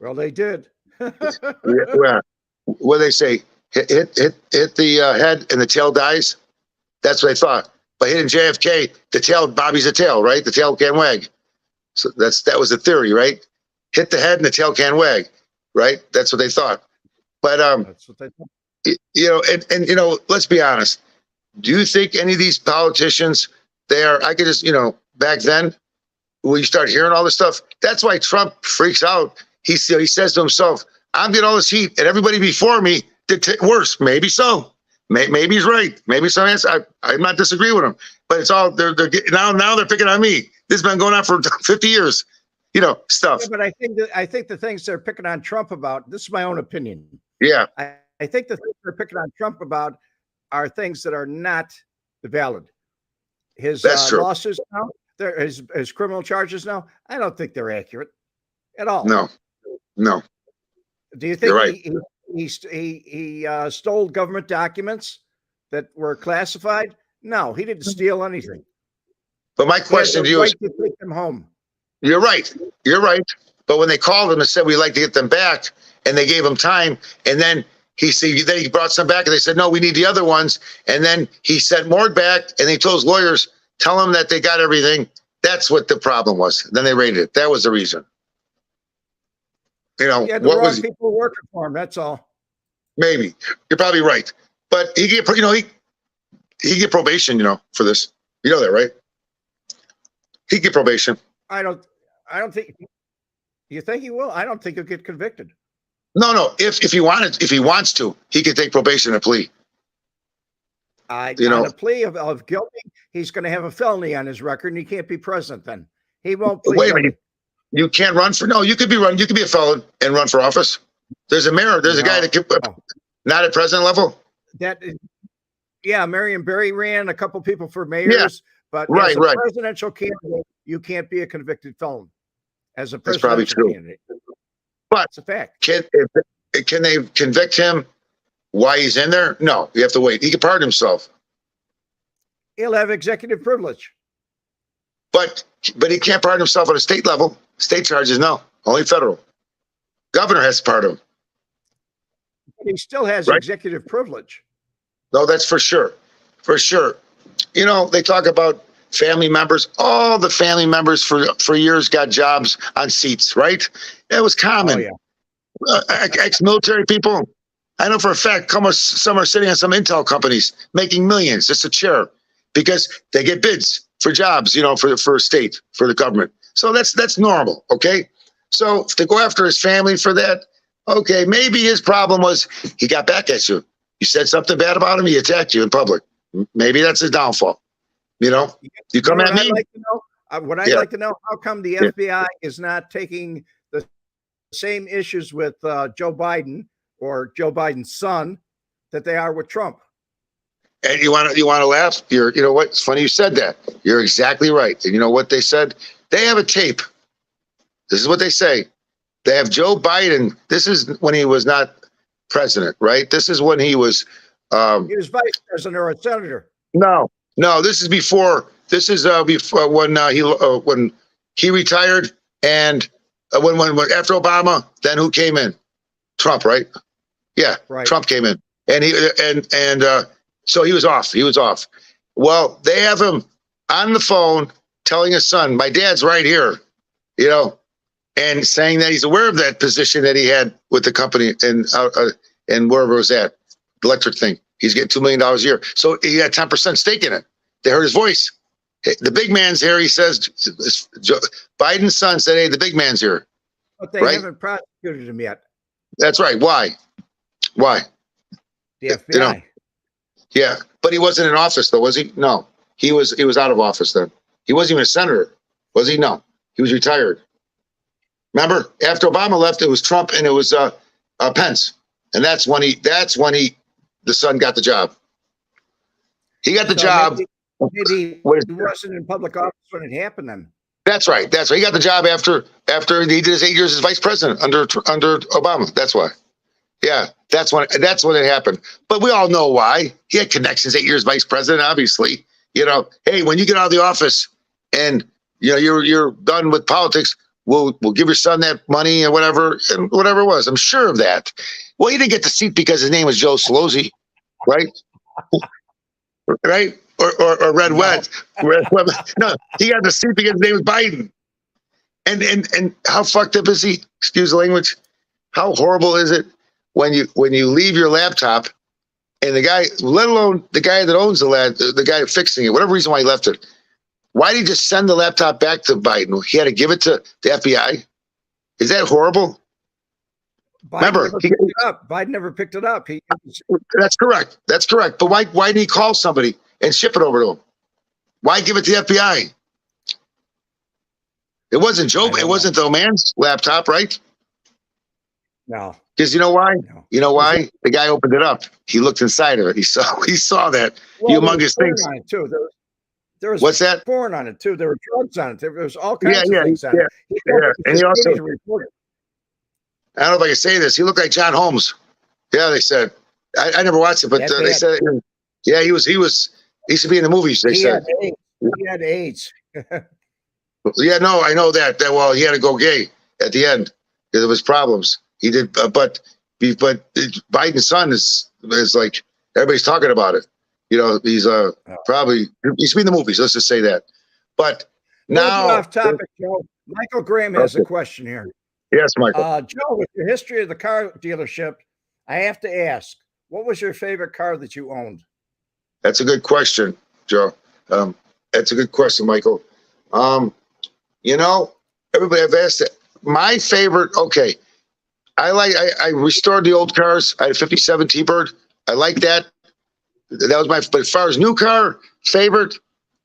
Well, they did. Yeah. What do they say? Hit the head and the tail dies. That's what they thought. By hitting JFK, the tail, Bobby's a tail, right? The tail can't wag. So that was the theory, right? Hit the head and the tail can't wag, right? That's what they thought. But that's what they thought. You know, and you know, let's be honest. Do you think any of these politicians, I could just, you know, back then, when you start hearing all this stuff, that's why Trump freaks out. He says to himself, I'm getting all this heat, and everybody before me did worse. Maybe so. Maybe he's right. Maybe so. I'm not disagreeing with him, but it's all they're now they're picking on me. This has been going on for 50 years, you know, stuff. Yeah, but I think the things they're picking on Trump about. This is my own opinion. Yeah, I think the things they're picking on Trump about are things that are not valid. His lawsuits now, his criminal charges now, I don't think they're accurate at all. No. Do you think You're right. he stole government documents that were classified? No, he didn't steal anything. But my question to you is, to take them home. You're right. But when they called him and said we'd like to get them back, and they gave him time, and then he brought some back, and they said no, we need the other ones, and then he sent more back, and he told his lawyers, tell them that they got everything. That's what the problem was. Then they raided it. That was the reason. You know, the wrong people working for him. That's all. Maybe you're probably right, but he get probation. You know, for this. You know that, right? He get probation. I don't think. You think he will? I don't think he'll get convicted. No. If he wants to, he can take probation and plea. On a plea of guilty, he's going to have a felony on his record, and he can't be president. Then he won't. Wait a minute. You can't run for you could be a felon and run for office. There's a mayor. There's a guy that can, not at president level. Marion Barry ran, a couple people for mayors, but as a presidential candidate, you can't be a convicted felon as a presidential candidate. But it's a fact. Can they convict him while he's in there? No, you have to wait. He can pardon himself. He'll have executive privilege. But he can't pardon himself on a state level. State charges, no. Only federal. Governor has to pardon him. But he still has executive privilege. No, that's for sure. For sure. You know, they talk about family members. All the family members for years got jobs on seats, right? That was common. Oh, yeah. Ex-military people. I know for a fact some are sitting on some intel companies making millions. Just a chair. Because they get bids for jobs, you know, for a state, for the government. So that's normal, okay? So to go after his family for that, okay, maybe his problem was he got back at you. You said something bad about him, he attacked you in public. Maybe that's his downfall. You know, you come at me. I'd like to know, how come the FBI is not taking the same issues with Joe Biden or Joe Biden's son that they are with Trump? And you want to laugh? You know what? It's funny you said that. You're exactly right. And you know what they said? They have a tape. This is what they say. They have Joe Biden. This is when he was not president, right? This is when he was. He was vice president or a senator. No. This is before. This is before when he retired, and when after Obama. Then who came in? Trump, right? Yeah, right. Trump came in, and so he was off. Well, they have him on the phone telling his son, my dad's right here, you know, and saying that he's aware of that position that he had with the company and wherever it was at, the electric thing. He's getting $2 million a year. So he had 10% stake in it. They heard his voice. The big man's here, he says. Biden's son said, hey, the big man's here. But they haven't prosecuted him yet. That's right. Why? The FBI. You know, yeah, but he wasn't in office, though, was he? No, he was out of office then. He wasn't even a senator, was he? No, He was retired. Remember, after Obama left, it was Trump and it was Pence, and that's when the son got the job. He got the job. Maybe he wasn't in public office when it happened then. That's right. That's right. He got the job after he did his 8 years as vice president under Obama. That's why. Yeah, that's when it happened. But we all know why. He had connections. 8 years vice president, obviously. You know, hey, when you get out of the office and you're done with politics, we'll give your son that money or whatever it was. I'm sure of that. Well, he didn't get the seat because his name was Joe Celozzi, right? Right? Or Red Wet. No, he got the seat because his name was Biden. And how fucked up is he? Excuse the language. How horrible is it when you leave your laptop and the guy, let alone the guy that owns the guy fixing it, whatever reason why he left it, why did he just send the laptop back to Biden? He had to give it to the FBI. Is that horrible? Biden never picked it up. That's correct. That's correct. But why didn't he call somebody and ship it over to him? Why give it to the FBI? It wasn't Joe. It wasn't the man's laptop, right? No. Because you know why? No. You know why? The guy opened it up. He looked inside of it. He saw that humongous thing. There was what's that? Porn on it too. There were drugs on it. There was all kinds of things on it. And he also, I don't know if I can say this. He looked like John Holmes. Yeah, they said. I never watched it, but they said, yeah, he used to be in the movies. They said he had AIDS. Yeah, no, I know that. Well, he had to go gay at the end because of his problems. He did, but Biden's son is like everybody's talking about it. You know, he's probably he's been in the movies. Let's just say that. But now, off topic, Joe. Michael Graham has a question here. Yes, Michael. Joe, with your history of the car dealership, I have to ask, what was your favorite car that you owned? That's a good question, Joe. That's a good question, Michael. You know, everybody I've asked it. My favorite, okay. I restored the old cars. I had a 57 T-Bird. I like that. That was but as far as new car, favorite,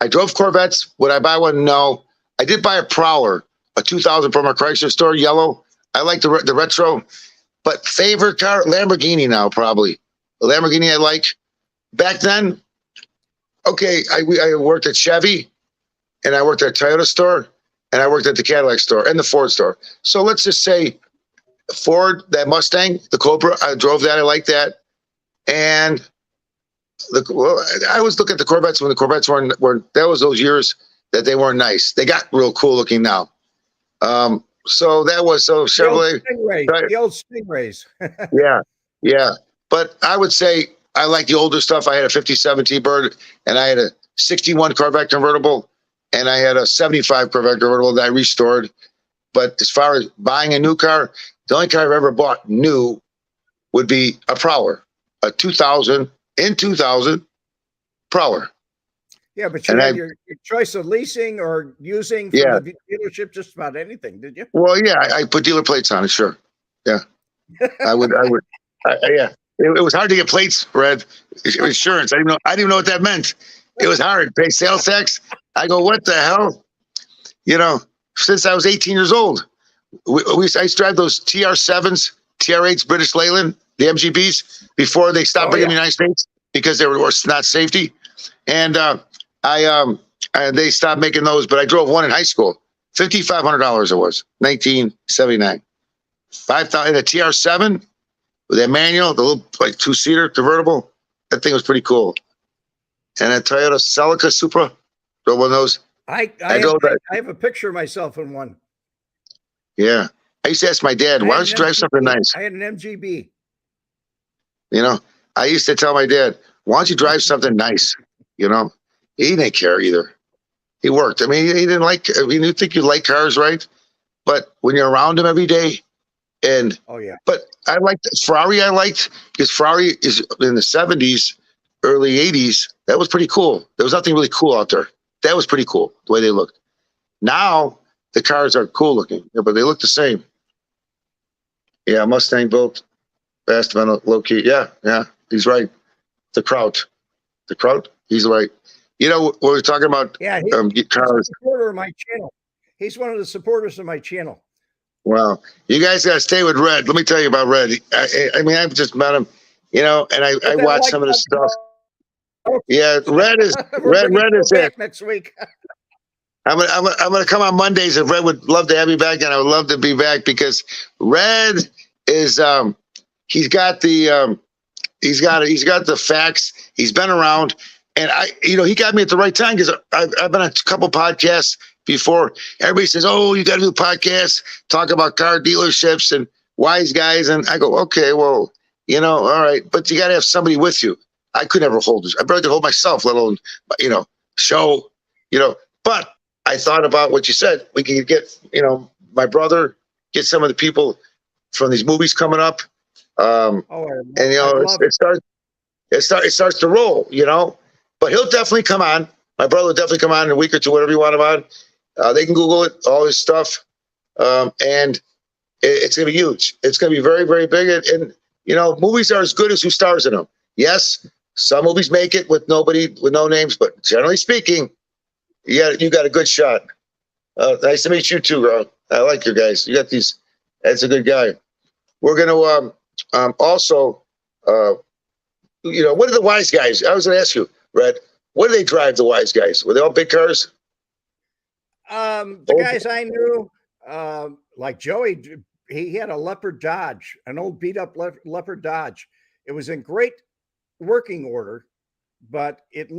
I drove Corvettes. Would I buy one? No. I did buy a Prowler, a 2000 from our Chrysler store, yellow. I like the retro. But favorite car, Lamborghini now, probably. The Lamborghini I like. Back then, okay, I worked at Chevy, and I worked at Toyota store, and I worked at the Cadillac store and the Ford store. So let's just say Ford, that Mustang, the Cobra, I drove that. I like that. And I always look at the Corvettes when the Corvettes were that was those years that they weren't nice. They got real cool looking now. So that was Chevrolet. The old Stingrays. Yeah. But I would say I like the older stuff. I had a 57 T-Bird, and I had a 61 Corvette convertible, and I had a 75 Corvette convertible that I restored. But as far as buying a new car, the only car I've ever bought new would be a Prowler, a 2000 Prowler. Yeah, but you had your choice of leasing or using from the dealership, just about anything, did you? Well, yeah, I put dealer plates on it, sure. Yeah, I would. Yeah, it was hard to get plates, Red. Insurance. I didn't even know what that meant. It was hard. Pay sales tax. I go, what the hell? You know, since I was 18 years old, I used to drive those TR7s, TR8s, British Leyland, the MGBs, before they stopped bringing them in the United States because they were not safety. And they stopped making those, but I drove one in high school. $5,500 it was, 1979. 5,000 a TR7 with that manual, the little like two-seater convertible. That thing was pretty cool. And a Toyota Celica Supra, drove one of those. I have a picture of myself in one. Yeah. I used to ask my dad, why don't you drive something nice? I had an MGB. You know, I used to tell my dad, why don't you drive something nice? You know, he didn't care either. He worked. I mean, he didn't like, I mean, you think you like cars, right? But when you're around him every day, and, but I liked Ferrari. I liked because Ferrari is in the 70s, early 80s. That was pretty cool. There was nothing really cool out there. That was pretty cool, the way they looked. Now, the cars are cool looking, but they look the same. Yeah, Mustang built, fast, low key. Yeah, he's right. The Kraut, he's right. You know, what we're talking about. Yeah, he's cars. a supporter of my channel. He's one of the supporters of my channel. Well, you guys got to stay with Red. Let me tell you about Red. I mean, I've just met him, you know, and I watched some of the stuff. Yeah, Red is back next week. I'm gonna come on Mondays if Red would love to have me back, and I would love to be back because Red is he's got the facts. He's been around, and he got me at the right time because I've been on a couple podcasts before. Everybody says, "Oh, you got to do podcasts, talk about car dealerships and wise guys," and I go, "Okay, well, all right, but you got to have somebody with you." I could never hold this. I barely could hold myself, let alone, show, but I thought about what you said. We can get, my brother, get some of the people from these movies coming up. It starts to roll, but he'll definitely come on. My brother will definitely come on in a week or two, whatever you want him on. They can Google it, all his stuff. And it's going to be huge. It's going to be very, very big. And movies are as good as who stars in them. Yes, some movies make it with no names, but generally speaking, you got a good shot. Nice to meet you too, Ron. I like your guys. You got these. That's a good guy. We're going to also, what are the wise guys? I was going to ask you, Red, what do they drive, the wise guys? Were they all big cars? The guys I knew, like Joey, he had a Leopard Dodge, an old beat-up Leopard Dodge. It was in great working order, but it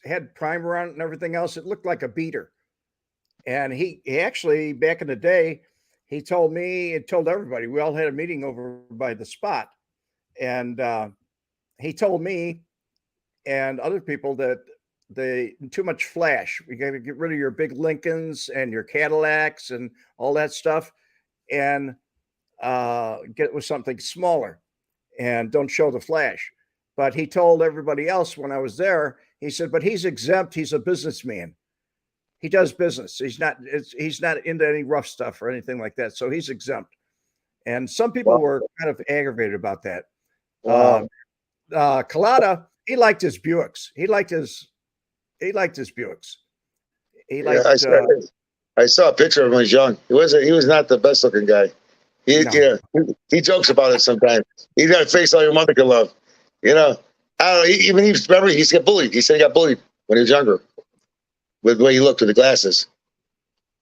had primer on it and everything else. It looked like a beater. And he actually, back in the day, he told me and told everybody, we all had a meeting over by the spot. And he told me and other people that too much flash. We got to get rid of your big Lincolns and your Cadillacs and all that stuff and get with something smaller and don't show the flash. But he told everybody else when I was there, he said, but he's exempt. He's a businessman. He does business. He's not into any rough stuff or anything like that. So he's exempt. And some people were kind of aggravated about that. Collada, he liked his Buicks. He liked his Buicks. I saw a picture of him when he was young. He was not the best looking guy. He jokes about it sometimes. He's got a face all your mother can love. I don't know. He got bullied. He said he got bullied when he was younger with the way he looked with the glasses.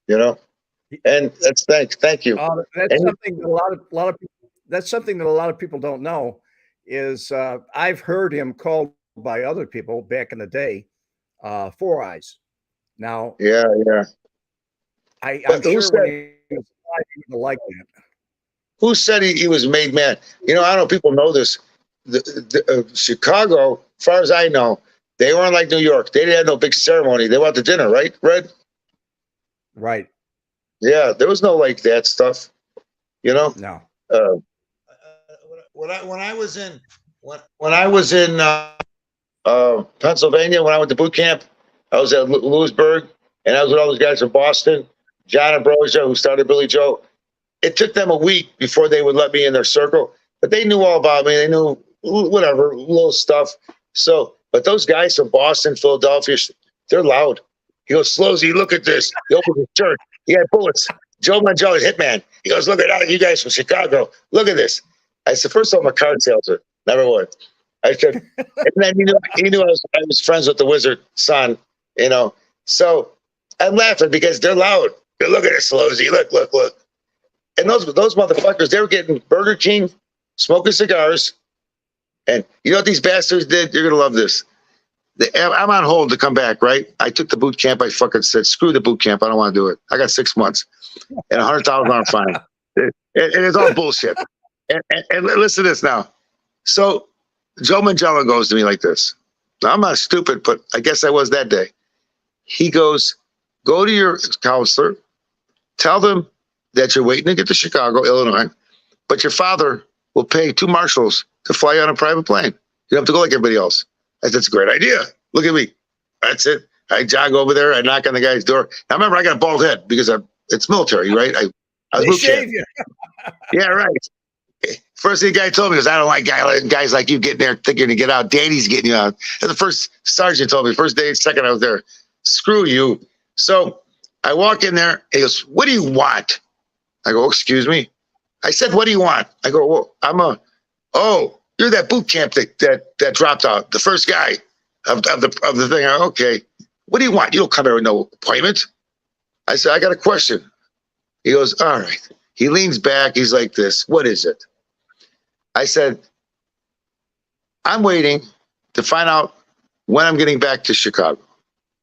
And that's thank you. That's something that a lot of people don't know is I've heard him called by other people back in the day, Four Eyes. Now, I'm sure when he was alive, he would like that. Who said he was made man? I don't know if people know this. Chicago, as far as I know, they weren't like New York. They didn't have no big ceremony. They went to dinner, right, Red? Right. Yeah, there was no like that stuff. No. When I was in Pennsylvania, when I went to boot camp, I was at Lewisburg, and I was with all those guys from Boston, John Ambrosia, who started Billy Joe. It took them a week before they would let me in their circle, but they knew all about me. They knew whatever little stuff. So, but those guys from Boston, Philadelphia, they're loud. He goes, Celozzi, look at this. He opens his shirt. He had bullets. Joe Mangello's hitman. He goes, look at that. You guys from Chicago. Look at this. I said, first of all, I'm a card salesman. Number one. I said, and then he knew I was friends with the wizard son, So I'm laughing because they're loud. Look at this, Celozzi. Look. And those motherfuckers, they were getting Burger King, smoking cigars. And you know what these bastards did? You're going to love this. I'm on hold to come back, right? I took the boot camp. I fucking said, screw the boot camp. I don't want to do it. I got 6 months and $100,000 fine. And it's all bullshit. And listen to this now. So Joe Mangello goes to me like this. Now, I'm not stupid, but I guess I was that day. He goes, go to your counselor, tell them that you're waiting to get to Chicago, Illinois, but your father will pay 2 marshals to fly you on a private plane. You don't have to go like everybody else. I said, that's a great idea. Look at me. That's it. I jog over there. I knock on the guy's door. Now, remember, I got a bald head because it's military, right? I was shave you. Yeah, right. First thing the guy told me was, I don't like guys like you getting there thinking to get out. Daddy's getting you out. And the first sergeant told me, first day, second I was there, screw you. So I walk in there. He goes, what do you want? I go, excuse me. I said, what do you want? I go, well, oh, you're that boot camp that dropped out, the first guy of the thing. I go, okay, what do you want? You don't come here with no appointment. I said, I got a question. He goes, all right. He leans back. He's like this. What is it? I said, I'm waiting to find out when I'm getting back to Chicago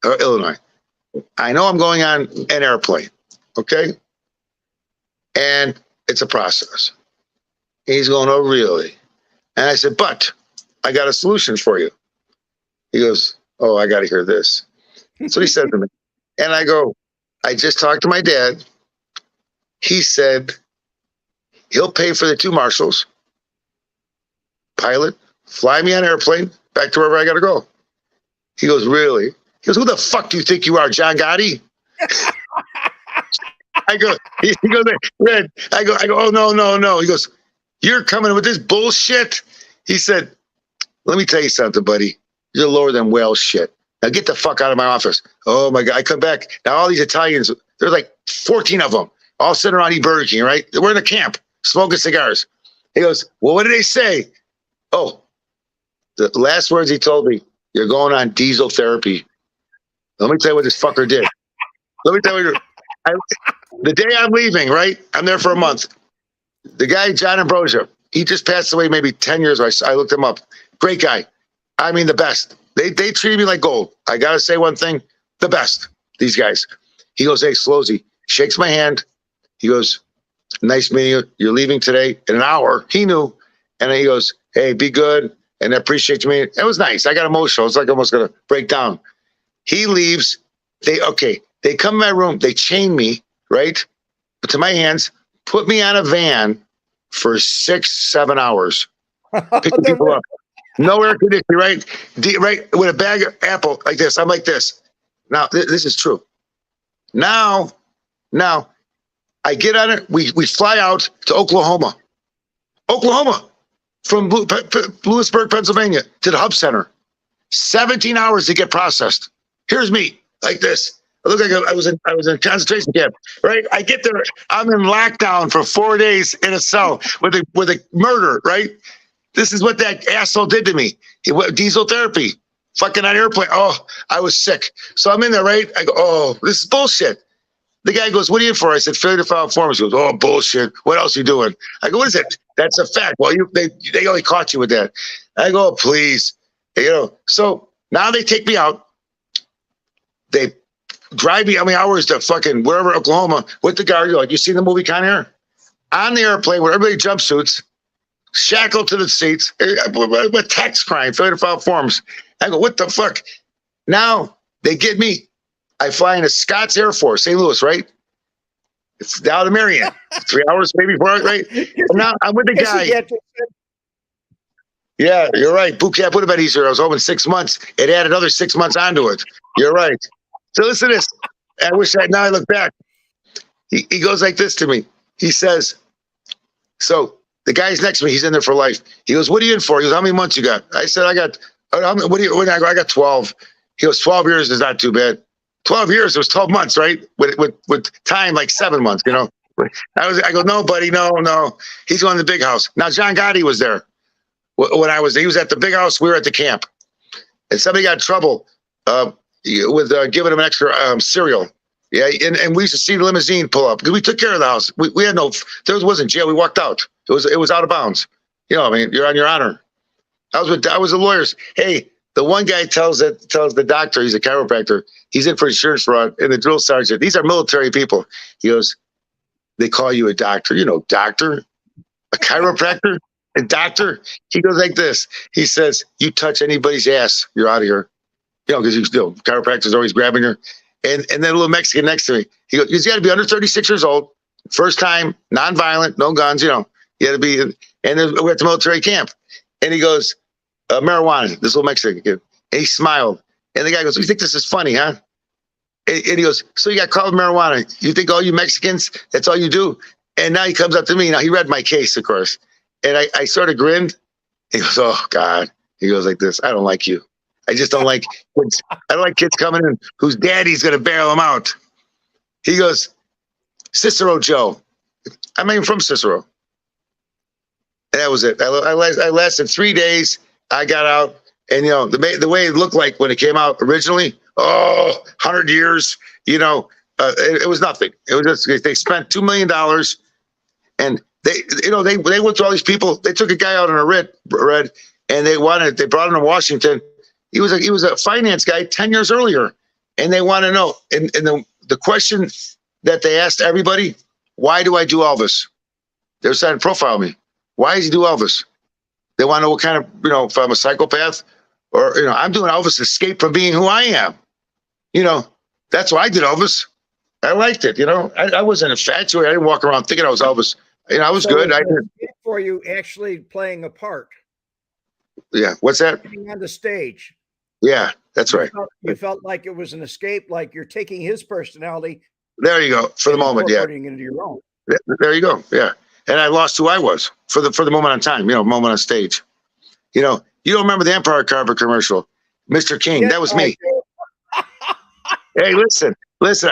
or Illinois. I know I'm going on an airplane, okay? And it's a process. He's going, oh, really? And I said, but I got a solution for you. He goes, oh, I got to hear this. So he said to me. And I go, I just talked to my dad. He said he'll pay for the 2 marshals, pilot, fly me on an airplane back to wherever I got to go. He goes, really? He goes, who the fuck do you think you are, John Gotti? I go, he goes, Red. I go, oh, no. He goes, you're coming with this bullshit? He said, let me tell you something, buddy. You're lower than whale shit. Now get the fuck out of my office. Oh, my God. I come back. Now all these Italians, there's like 14 of them, all sitting around eating Burger King, right? We're in a camp, smoking cigars. He goes, well, what did they say? Oh, the last words he told me, you're going on diesel therapy. Let me tell you what this fucker did. Let me tell you, the day I'm leaving, right? I'm there for a month. The guy, John Ambrosia, he just passed away maybe 10 years ago. I looked him up. Great guy. I mean, the best. They treated me like gold. I got to say one thing, the best, these guys. He goes, hey, Celozzi, shakes my hand. He goes, nice meeting you. You're leaving today in an hour. He knew. And then he goes, hey, be good. And I appreciate you meeting. It was nice. I got emotional. It's like almost going to break down. He leaves. They come in my room. They chain me, right, to my hands, put me on a van for 6-7 hours, picking people up. No air conditioning, right? Right, with a bag of apple like this. I'm like this. Now, this is true. Now, I get on it. We fly out to Oklahoma, from Lewisburg, Pennsylvania, to the hub center. 17 hours to get processed. Here's me, like this. I look like I was in a concentration camp, right? I get there, I'm in lockdown for 4 days in a cell with a murder, right? This is what that asshole did to me. Diesel therapy, fucking on airplane. Oh, I was sick. So I'm in there, right? I go, oh, this is bullshit. The guy goes, what are you in for? I said, failure to file forms. He goes, oh, bullshit. What else are you doing? I go, what is it? That's a fact. Well, they only caught you with that. I go, oh, please. So now they take me out. They drive me how many hours to fucking wherever, Oklahoma, with the guard. You're like, you seen the movie Con Air? On the airplane with everybody jumpsuits, shackled to the seats, with tax crime, failure to file forms. I go, what the fuck? Now they get me. I fly into Scotts Air Force, St. Louis, right? It's down to Marion. 3 hours maybe for it, right? And now I'm with the guy. Yeah, you're right. Boot camp would have been easier. I was home in 6 months. It added another 6 months onto it. You're right. So listen to this. I wish now I look back. He goes like this to me. He says, so the guy's next to me. He's in there for life. He goes, what are you in for? He goes, how many months you got? I said, I got 12. He goes, 12 years is not too bad. 12 years, it was 12 months, right? With time like 7 months, I go, no, buddy, no. He's going to the big house. Now, John Gotti was there when I was there. He was at the big house. We were at the camp. And somebody got in trouble with giving him an extra cereal. Yeah, and we used to see the limousine pull up because we took care of the house. We had there wasn't jail. We walked out. It was out of bounds. I mean, you're on your honor. I was the lawyers. Hey, the one guy tells the doctor, he's a chiropractor, he's in for insurance fraud, and the drill sergeant, these are military people. He goes, they call you a doctor. Doctor, a chiropractor, a doctor. He goes like this. He says, you touch anybody's ass, you're out of here. Because chiropractor's always grabbing her. And then a little Mexican next to me. He goes, you got to be under 36 years old, first time, non-violent, no guns, you got to be, and then we're at the military camp. And he goes, marijuana, this little Mexican kid. And he smiled. And the guy goes, you think this is funny, huh? And he goes, so you got called marijuana. You think all you Mexicans, that's all you do? And now he comes up to me. Now he read my case, of course. And I sort of grinned. He goes, oh, God. He goes like this, I don't like you. I just don't like kids. I don't like kids coming in whose daddy's going to bail them out. He goes, Cicero Joe. I'm not even from Cicero. And that was it. I lasted 3 days. I got out, and the way it looked like when it came out originally, 100 years, it was nothing. It was just they spent $2 million, and they went through all these people. They took a guy out on a red, and they brought him to Washington. He was a finance guy 10 years earlier, and they want to know. And the question that they asked everybody, why do I do Elvis? They were trying to profile me. Why does he do Elvis? They want to know what kind of, if I'm a psychopath or, I'm doing Elvis to escape from being who I am. That's why I did Elvis. I liked it. I wasn't infatuated. I didn't walk around thinking I was Elvis. I was good. I did. For you actually playing a part. Yeah. What's that? Being on the stage. Yeah, that's right. You felt like it was an escape, like you're taking his personality. There you go. For the moment. Yeah. Putting it into your own. There you go. Yeah. And I lost who I was for the moment on time, moment on stage. You don't remember the Empire Carver commercial, Mr. King? Yes, that was me. Hey, listen.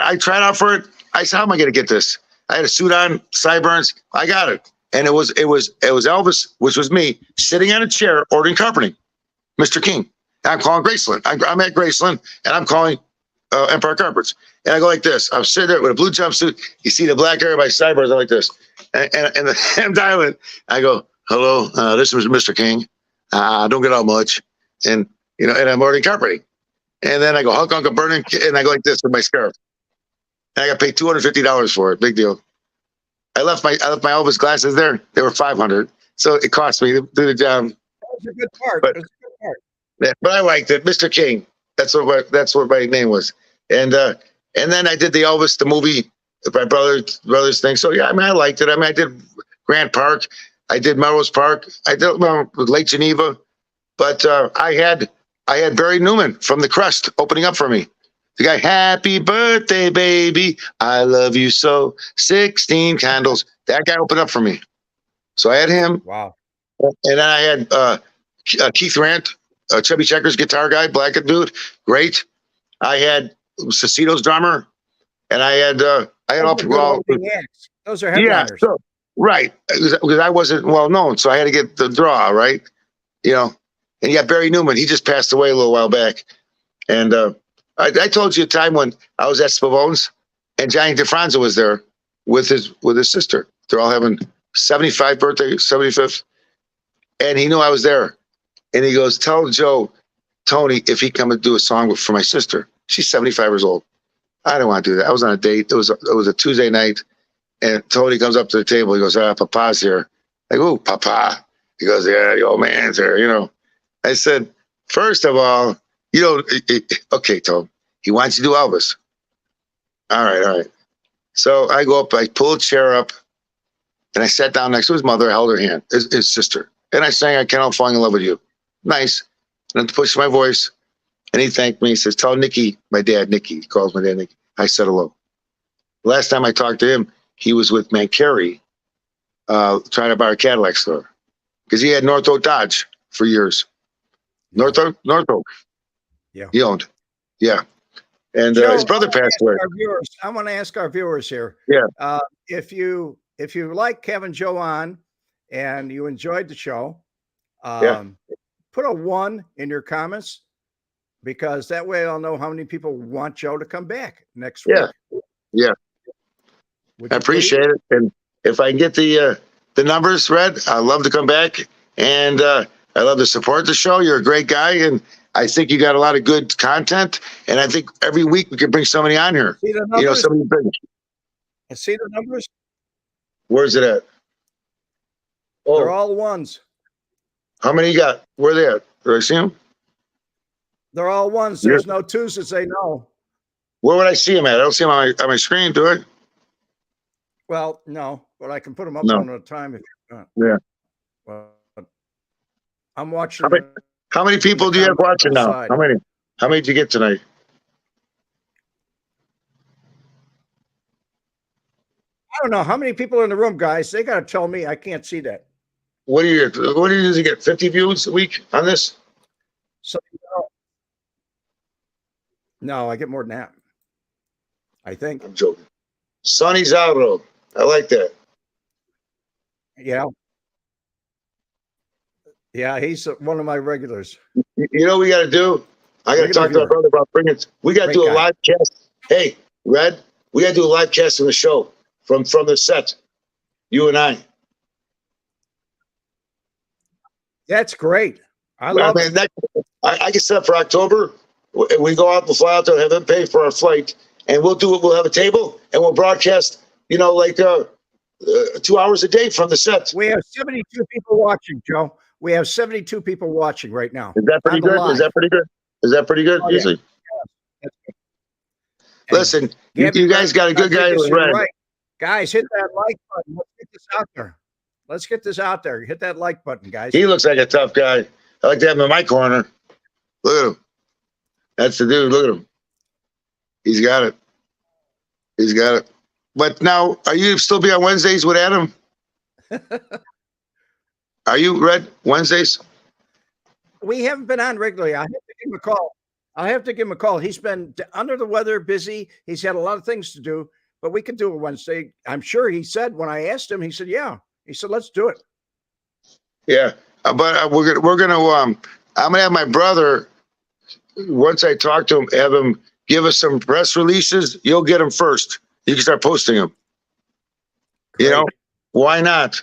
I tried out for it. I said, how am I going to get this? I had a suit on, sideburns. I got it. And it was Elvis, which was me, sitting on a chair ordering carpeting, Mr. King. And I'm calling Graceland. I'm at Graceland, and I'm calling Empire Carpets. And I go like this. I'm sitting there with a blue jumpsuit. You see the black hair of my sideburns. I'm like this. And I'm dialing. I go, hello, this is Mr. King. I don't get out much. And, and I'm ordering carpeting. And then I go, Hunk Uncle Burning. And I go like this with my scarf. And I got paid $250 for it. Big deal. I left my Elvis glasses there. They were $500. So it cost me to do the job. That was a good part. Yeah, but I liked it. Mr. King. That's what my name was. And then I did the Elvis, the movie, my brother's thing. So yeah, I liked it. I did Grant Park. I did Melrose Park. I did Lake Geneva. But I had Barry Newman from The Crust opening up for me. The guy, happy birthday, baby. I love you so. 16 candles. That guy opened up for me. So I had him. Wow. And then I had Keith Rant, Chubby Checkers guitar guy, black dude. Great. I had Cecito's drummer. And I had all people. Those are headliners. Yeah, right. Because I wasn't well known. So I had to get the draw, right? And you got Barry Newman. He just passed away a little while back. And I told you a time when I was at Spavone's and Johnny DeFranco was there with his sister. They're all having 75th birthday, 75th. And he knew I was there. And he goes, tell Tony, if he come and do a song for my sister. She's 75 years old. I didn't want to do that. I was on a date. It was a Tuesday night. And Tony comes up to the table. He goes, Papa's here. I go, Papa. He goes, yeah, the old man's here, I said, first of all, okay, Tony, he wants you to do Elvis. All right. So I go up, I pull a chair up, and I sat down next to his mother, held her hand, his sister. And I sang, I Can't Help Falling in Love with You. Nice. And then pushed my voice, and he thanked me. He says, tell Nicky, my dad, Nicky. He calls my dad Nicky. I said hello. Last time I talked to him, he was with Mancari, trying to buy a Cadillac store. Because he had North Oak Dodge for years. North Oak. Yeah. He owned. Yeah. And Joe, his brother passed away. I want to ask our viewers here. Yeah. If you like Kevin Joe on and you enjoyed the show, put a 1 in your comments, because that way I'll know how many people want Joe to come back next week. Yeah. I appreciate it. And if I can get the numbers read, I'd love to come back. And I love to support the show. You're a great guy. And I think you got a lot of good content. And I think every week we can bring somebody on here. See the numbers? Somebody big. I see the numbers. Where's it at? Oh. They're all 1s. How many you got? Where are they at? Do I see them? They're all 1s. There's no 2s that say no. Where would I see them at? I don't see them on my screen, do I? Well, no, but I can put them up one at a time if you want. Yeah. Well, I'm watching. How many people do you have watching now? How many? How many did you get tonight? I don't know. How many people are in the room, guys? They got to tell me. I can't see that. What do you usually get? 50 views a week on this? So, no, I get more than that. I think. I'm joking. Sonny Zalro. I like that. Yeah. Yeah, he's one of my regulars. You know what we got to do? I got to talk to my brother about bringing. We got to do a live cast. Hey, Red, we got to do a live cast of the show from the set. You and I. That's great. I love it. I can set up for October. We go out, we'll fly out there, have them pay for our flight, and we'll do it. We'll have a table and we'll broadcast, 2 hours a day from the set. We have 72 people watching, Joe. We have 72 people watching right now. Is that pretty good? Is that pretty good? Is that pretty good? Oh, Usually. Yeah. Listen, you guys got a good guy with Red. Right. Guys, hit that like button. Let's get this out there. Let's get this out there. Hit that like button, guys. He looks like a tough guy. I like to have him in my corner. Look at him. That's the dude. Look at him. He's got it. He's got it. But now, are you still be on Wednesdays with Adam? Are you, Red, Wednesdays? We haven't been on regularly. I have to give him a call. I have to give him a call. He's been under the weather, busy. He's had a lot of things to do, but we could do it Wednesday. I'm sure he said, when I asked him, he said, yeah. He said, let's do it. Yeah. But we're gonna I'm gonna have my brother, once I talk to him, have him give us some press releases. You'll get them first. You can start posting them. Great. Why not?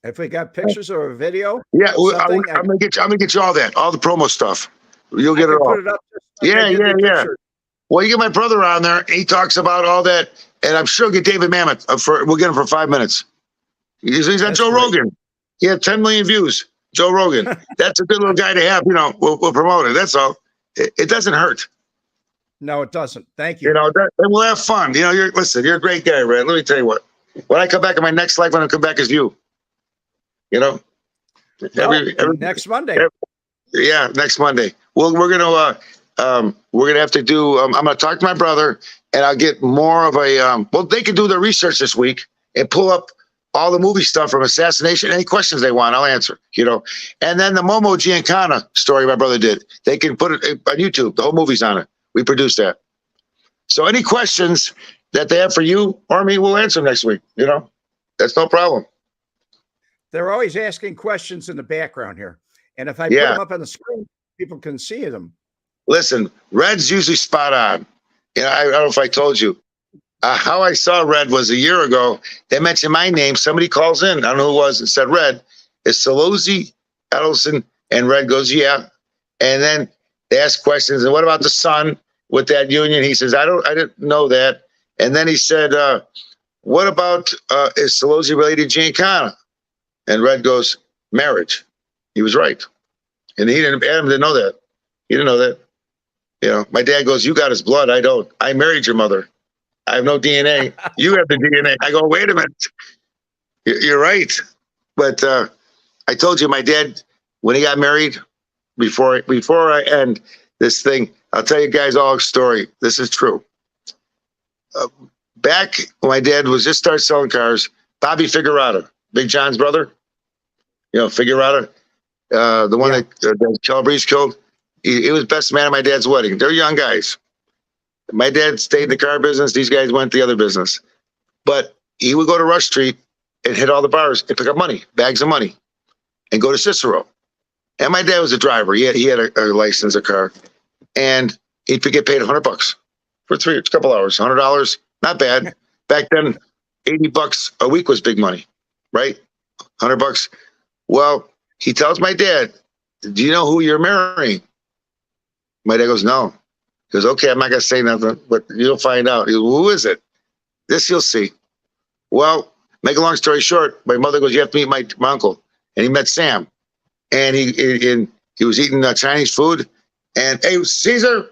If we got pictures or a video, yeah, I'm gonna get you all that, all the promo stuff. You'll get it all. Put it up yeah. Well, you get my brother on there. He talks about all that, and I'm sure get David Mamet we'll get him for 5 minutes. He's on Joe Rogan. He had 10 million views. Joe Rogan. That's a good little guy to have. We'll promote it. That's all. It doesn't hurt. No, it doesn't. Thank you. And we'll have fun. You're a great guy, Red. Let me tell you what. When I come back in my next life, when I come back as you. Next Monday. Next Monday. Well, we're gonna have to do. I'm gonna talk to my brother, and I'll get more of a. Well, they can do their research this week and pull up all the movie stuff from Assassination. Any questions they want, I'll answer. And then the Momo Giancana story my brother did. They can put it on YouTube. The whole movie's on it. We produced that. So any questions that they have for you or me, we'll answer next week. That's no problem. They're always asking questions in the background here. And if I put them up on the screen, people can see them. Listen, Red's usually spot on. I don't know if I told you. How I saw Red was a year ago. They mentioned my name. Somebody calls in. I don't know who it was and said, Red, is Celozzi, Edelson? And Red goes, yeah. And then they ask questions. And what about the son with that union? He says, I didn't know that. And then he said, what about, is Celozzi related to Giancana? And Red goes, marriage. He was right. And Adam didn't know that. He didn't know that. My dad goes, you got his blood. I don't. I married your mother. I have no DNA. You have the DNA. I go, wait a minute. You're right. But I told you my dad, when he got married, before I end this thing, I'll tell you guys all a story. This is true. Back when my dad was just started selling cars, Bobby Figueroa, Big John's brother, Figueroa, the one that Calabrese killed, he was best man at my dad's wedding. They're young guys. My dad stayed in the car business. These guys went the other business. But he would go to Rush Street and hit all the bars and pick up money, bags of money, and go to Cicero. And my dad was a driver. He had a license, a car. And he'd get paid $100 for a couple hours. $100, not bad. Back then, $80 a week was big money, right? $100. Well, he tells my dad, do you know who you're marrying? My dad goes, no. He goes, okay, I'm not going to say nothing, but you'll find out. He goes, who is it? This you'll see. Well, make a long story short, my mother goes, you have to meet my uncle. And he met Sam. And he was eating Chinese food. And, hey, Caesar.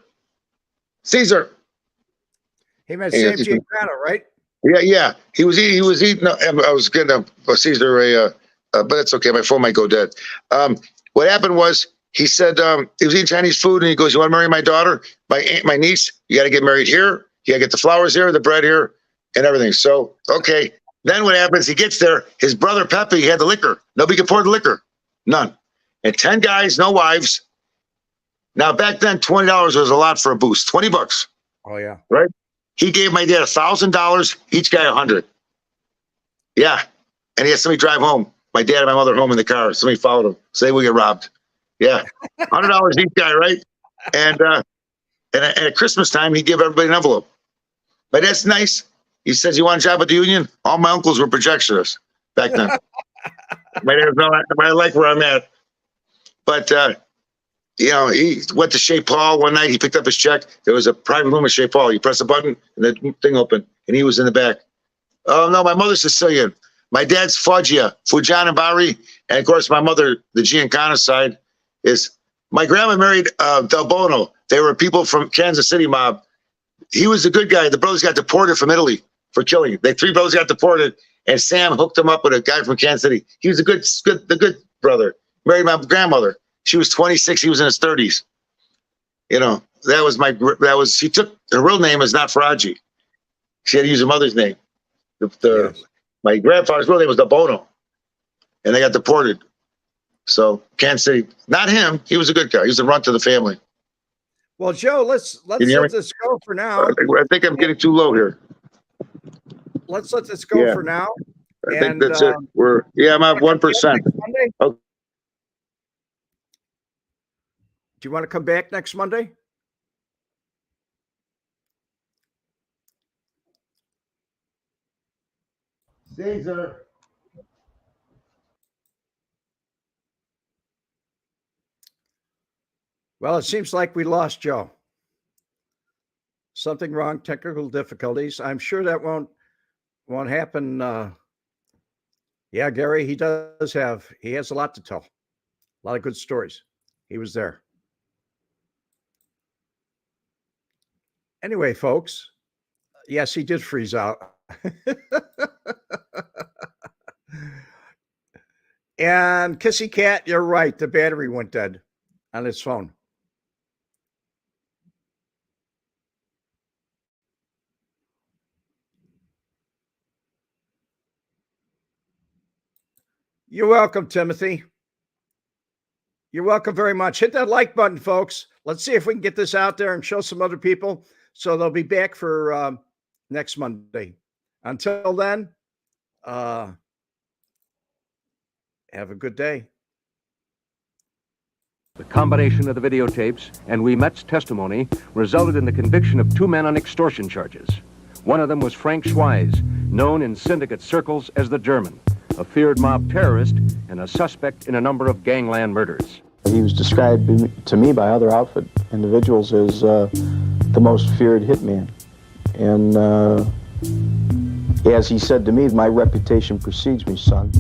He met Sam Giancana, right? Yeah. He was eating. I was getting a Caesar, but that's okay. My phone might go dead. What happened was he said he was eating Chinese food, and he goes, "You want to marry my daughter, my niece? You got to get married here. You got to get the flowers here, the bread here, and everything." So okay. Then what happens? He gets there. His brother Pepe had the liquor. Nobody could pour the liquor. None. And 10 guys, no wives. Now back then, $20 was a lot for a boost. $20. Oh yeah. Right. He gave my dad $1,000, each guy 100. Yeah. And he had somebody drive home. My dad and my mother home in the car. Somebody followed him. So they would get robbed. Yeah. $100 each guy, right? And at Christmas time, he'd give everybody an envelope. But that's nice. He says, "You want a job at the union?" All my uncles were projectionists back then. I like where I'm at. But, he went to Shea Paul one night. He picked up his check. There was a private room at Shea Paul. You press a button, and the thing opened, and he was in the back. Oh, no, my mother's Sicilian. My dad's Foggia, Fujian and Bari. And, of course, my mother, the Giancana side, is my grandma married Del Bono. They were people from Kansas City mob. He was a good guy. The brothers got deported from Italy for killing. Three brothers got deported, and Sam hooked him up with a guy from Kansas City. He was the good brother. Married my grandmother. She was 26. He was in his 30s. She took, her real name is not Faraji. She had to use her mother's name. Yes. My grandfather's real name was Del Bono, and they got deported. So Kansas City, not him. He was a good guy. He was a runt to the family. Well, Joe, let's let this go for now. I think I'm getting too low here. Let's let this go for now. I think that's it. I'm at 1%. Okay. Do you want to come back next Monday? Caesar. Well, it seems like we lost Joe. Something wrong, technical difficulties. I'm sure that won't happen. Gary, he has a lot to tell. A lot of good stories. He was there. Anyway, folks, yes, he did freeze out. And Kissy Cat, you're right. The battery went dead on his phone. You're welcome, Timothy. You're welcome very much. Hit that like button, folks. Let's see if we can get this out there and show some other people so they'll be back for next Monday. Until then, have a good day. The combination of the videotapes and Wemette's testimony resulted in the conviction of two men on extortion charges. One of them was Frank Schweiz, known in syndicate circles as the German, a feared mob terrorist and a suspect in a number of gangland murders. He was described to me by other outfit individuals as the most feared hitman. And as he said to me, "My reputation precedes me, son."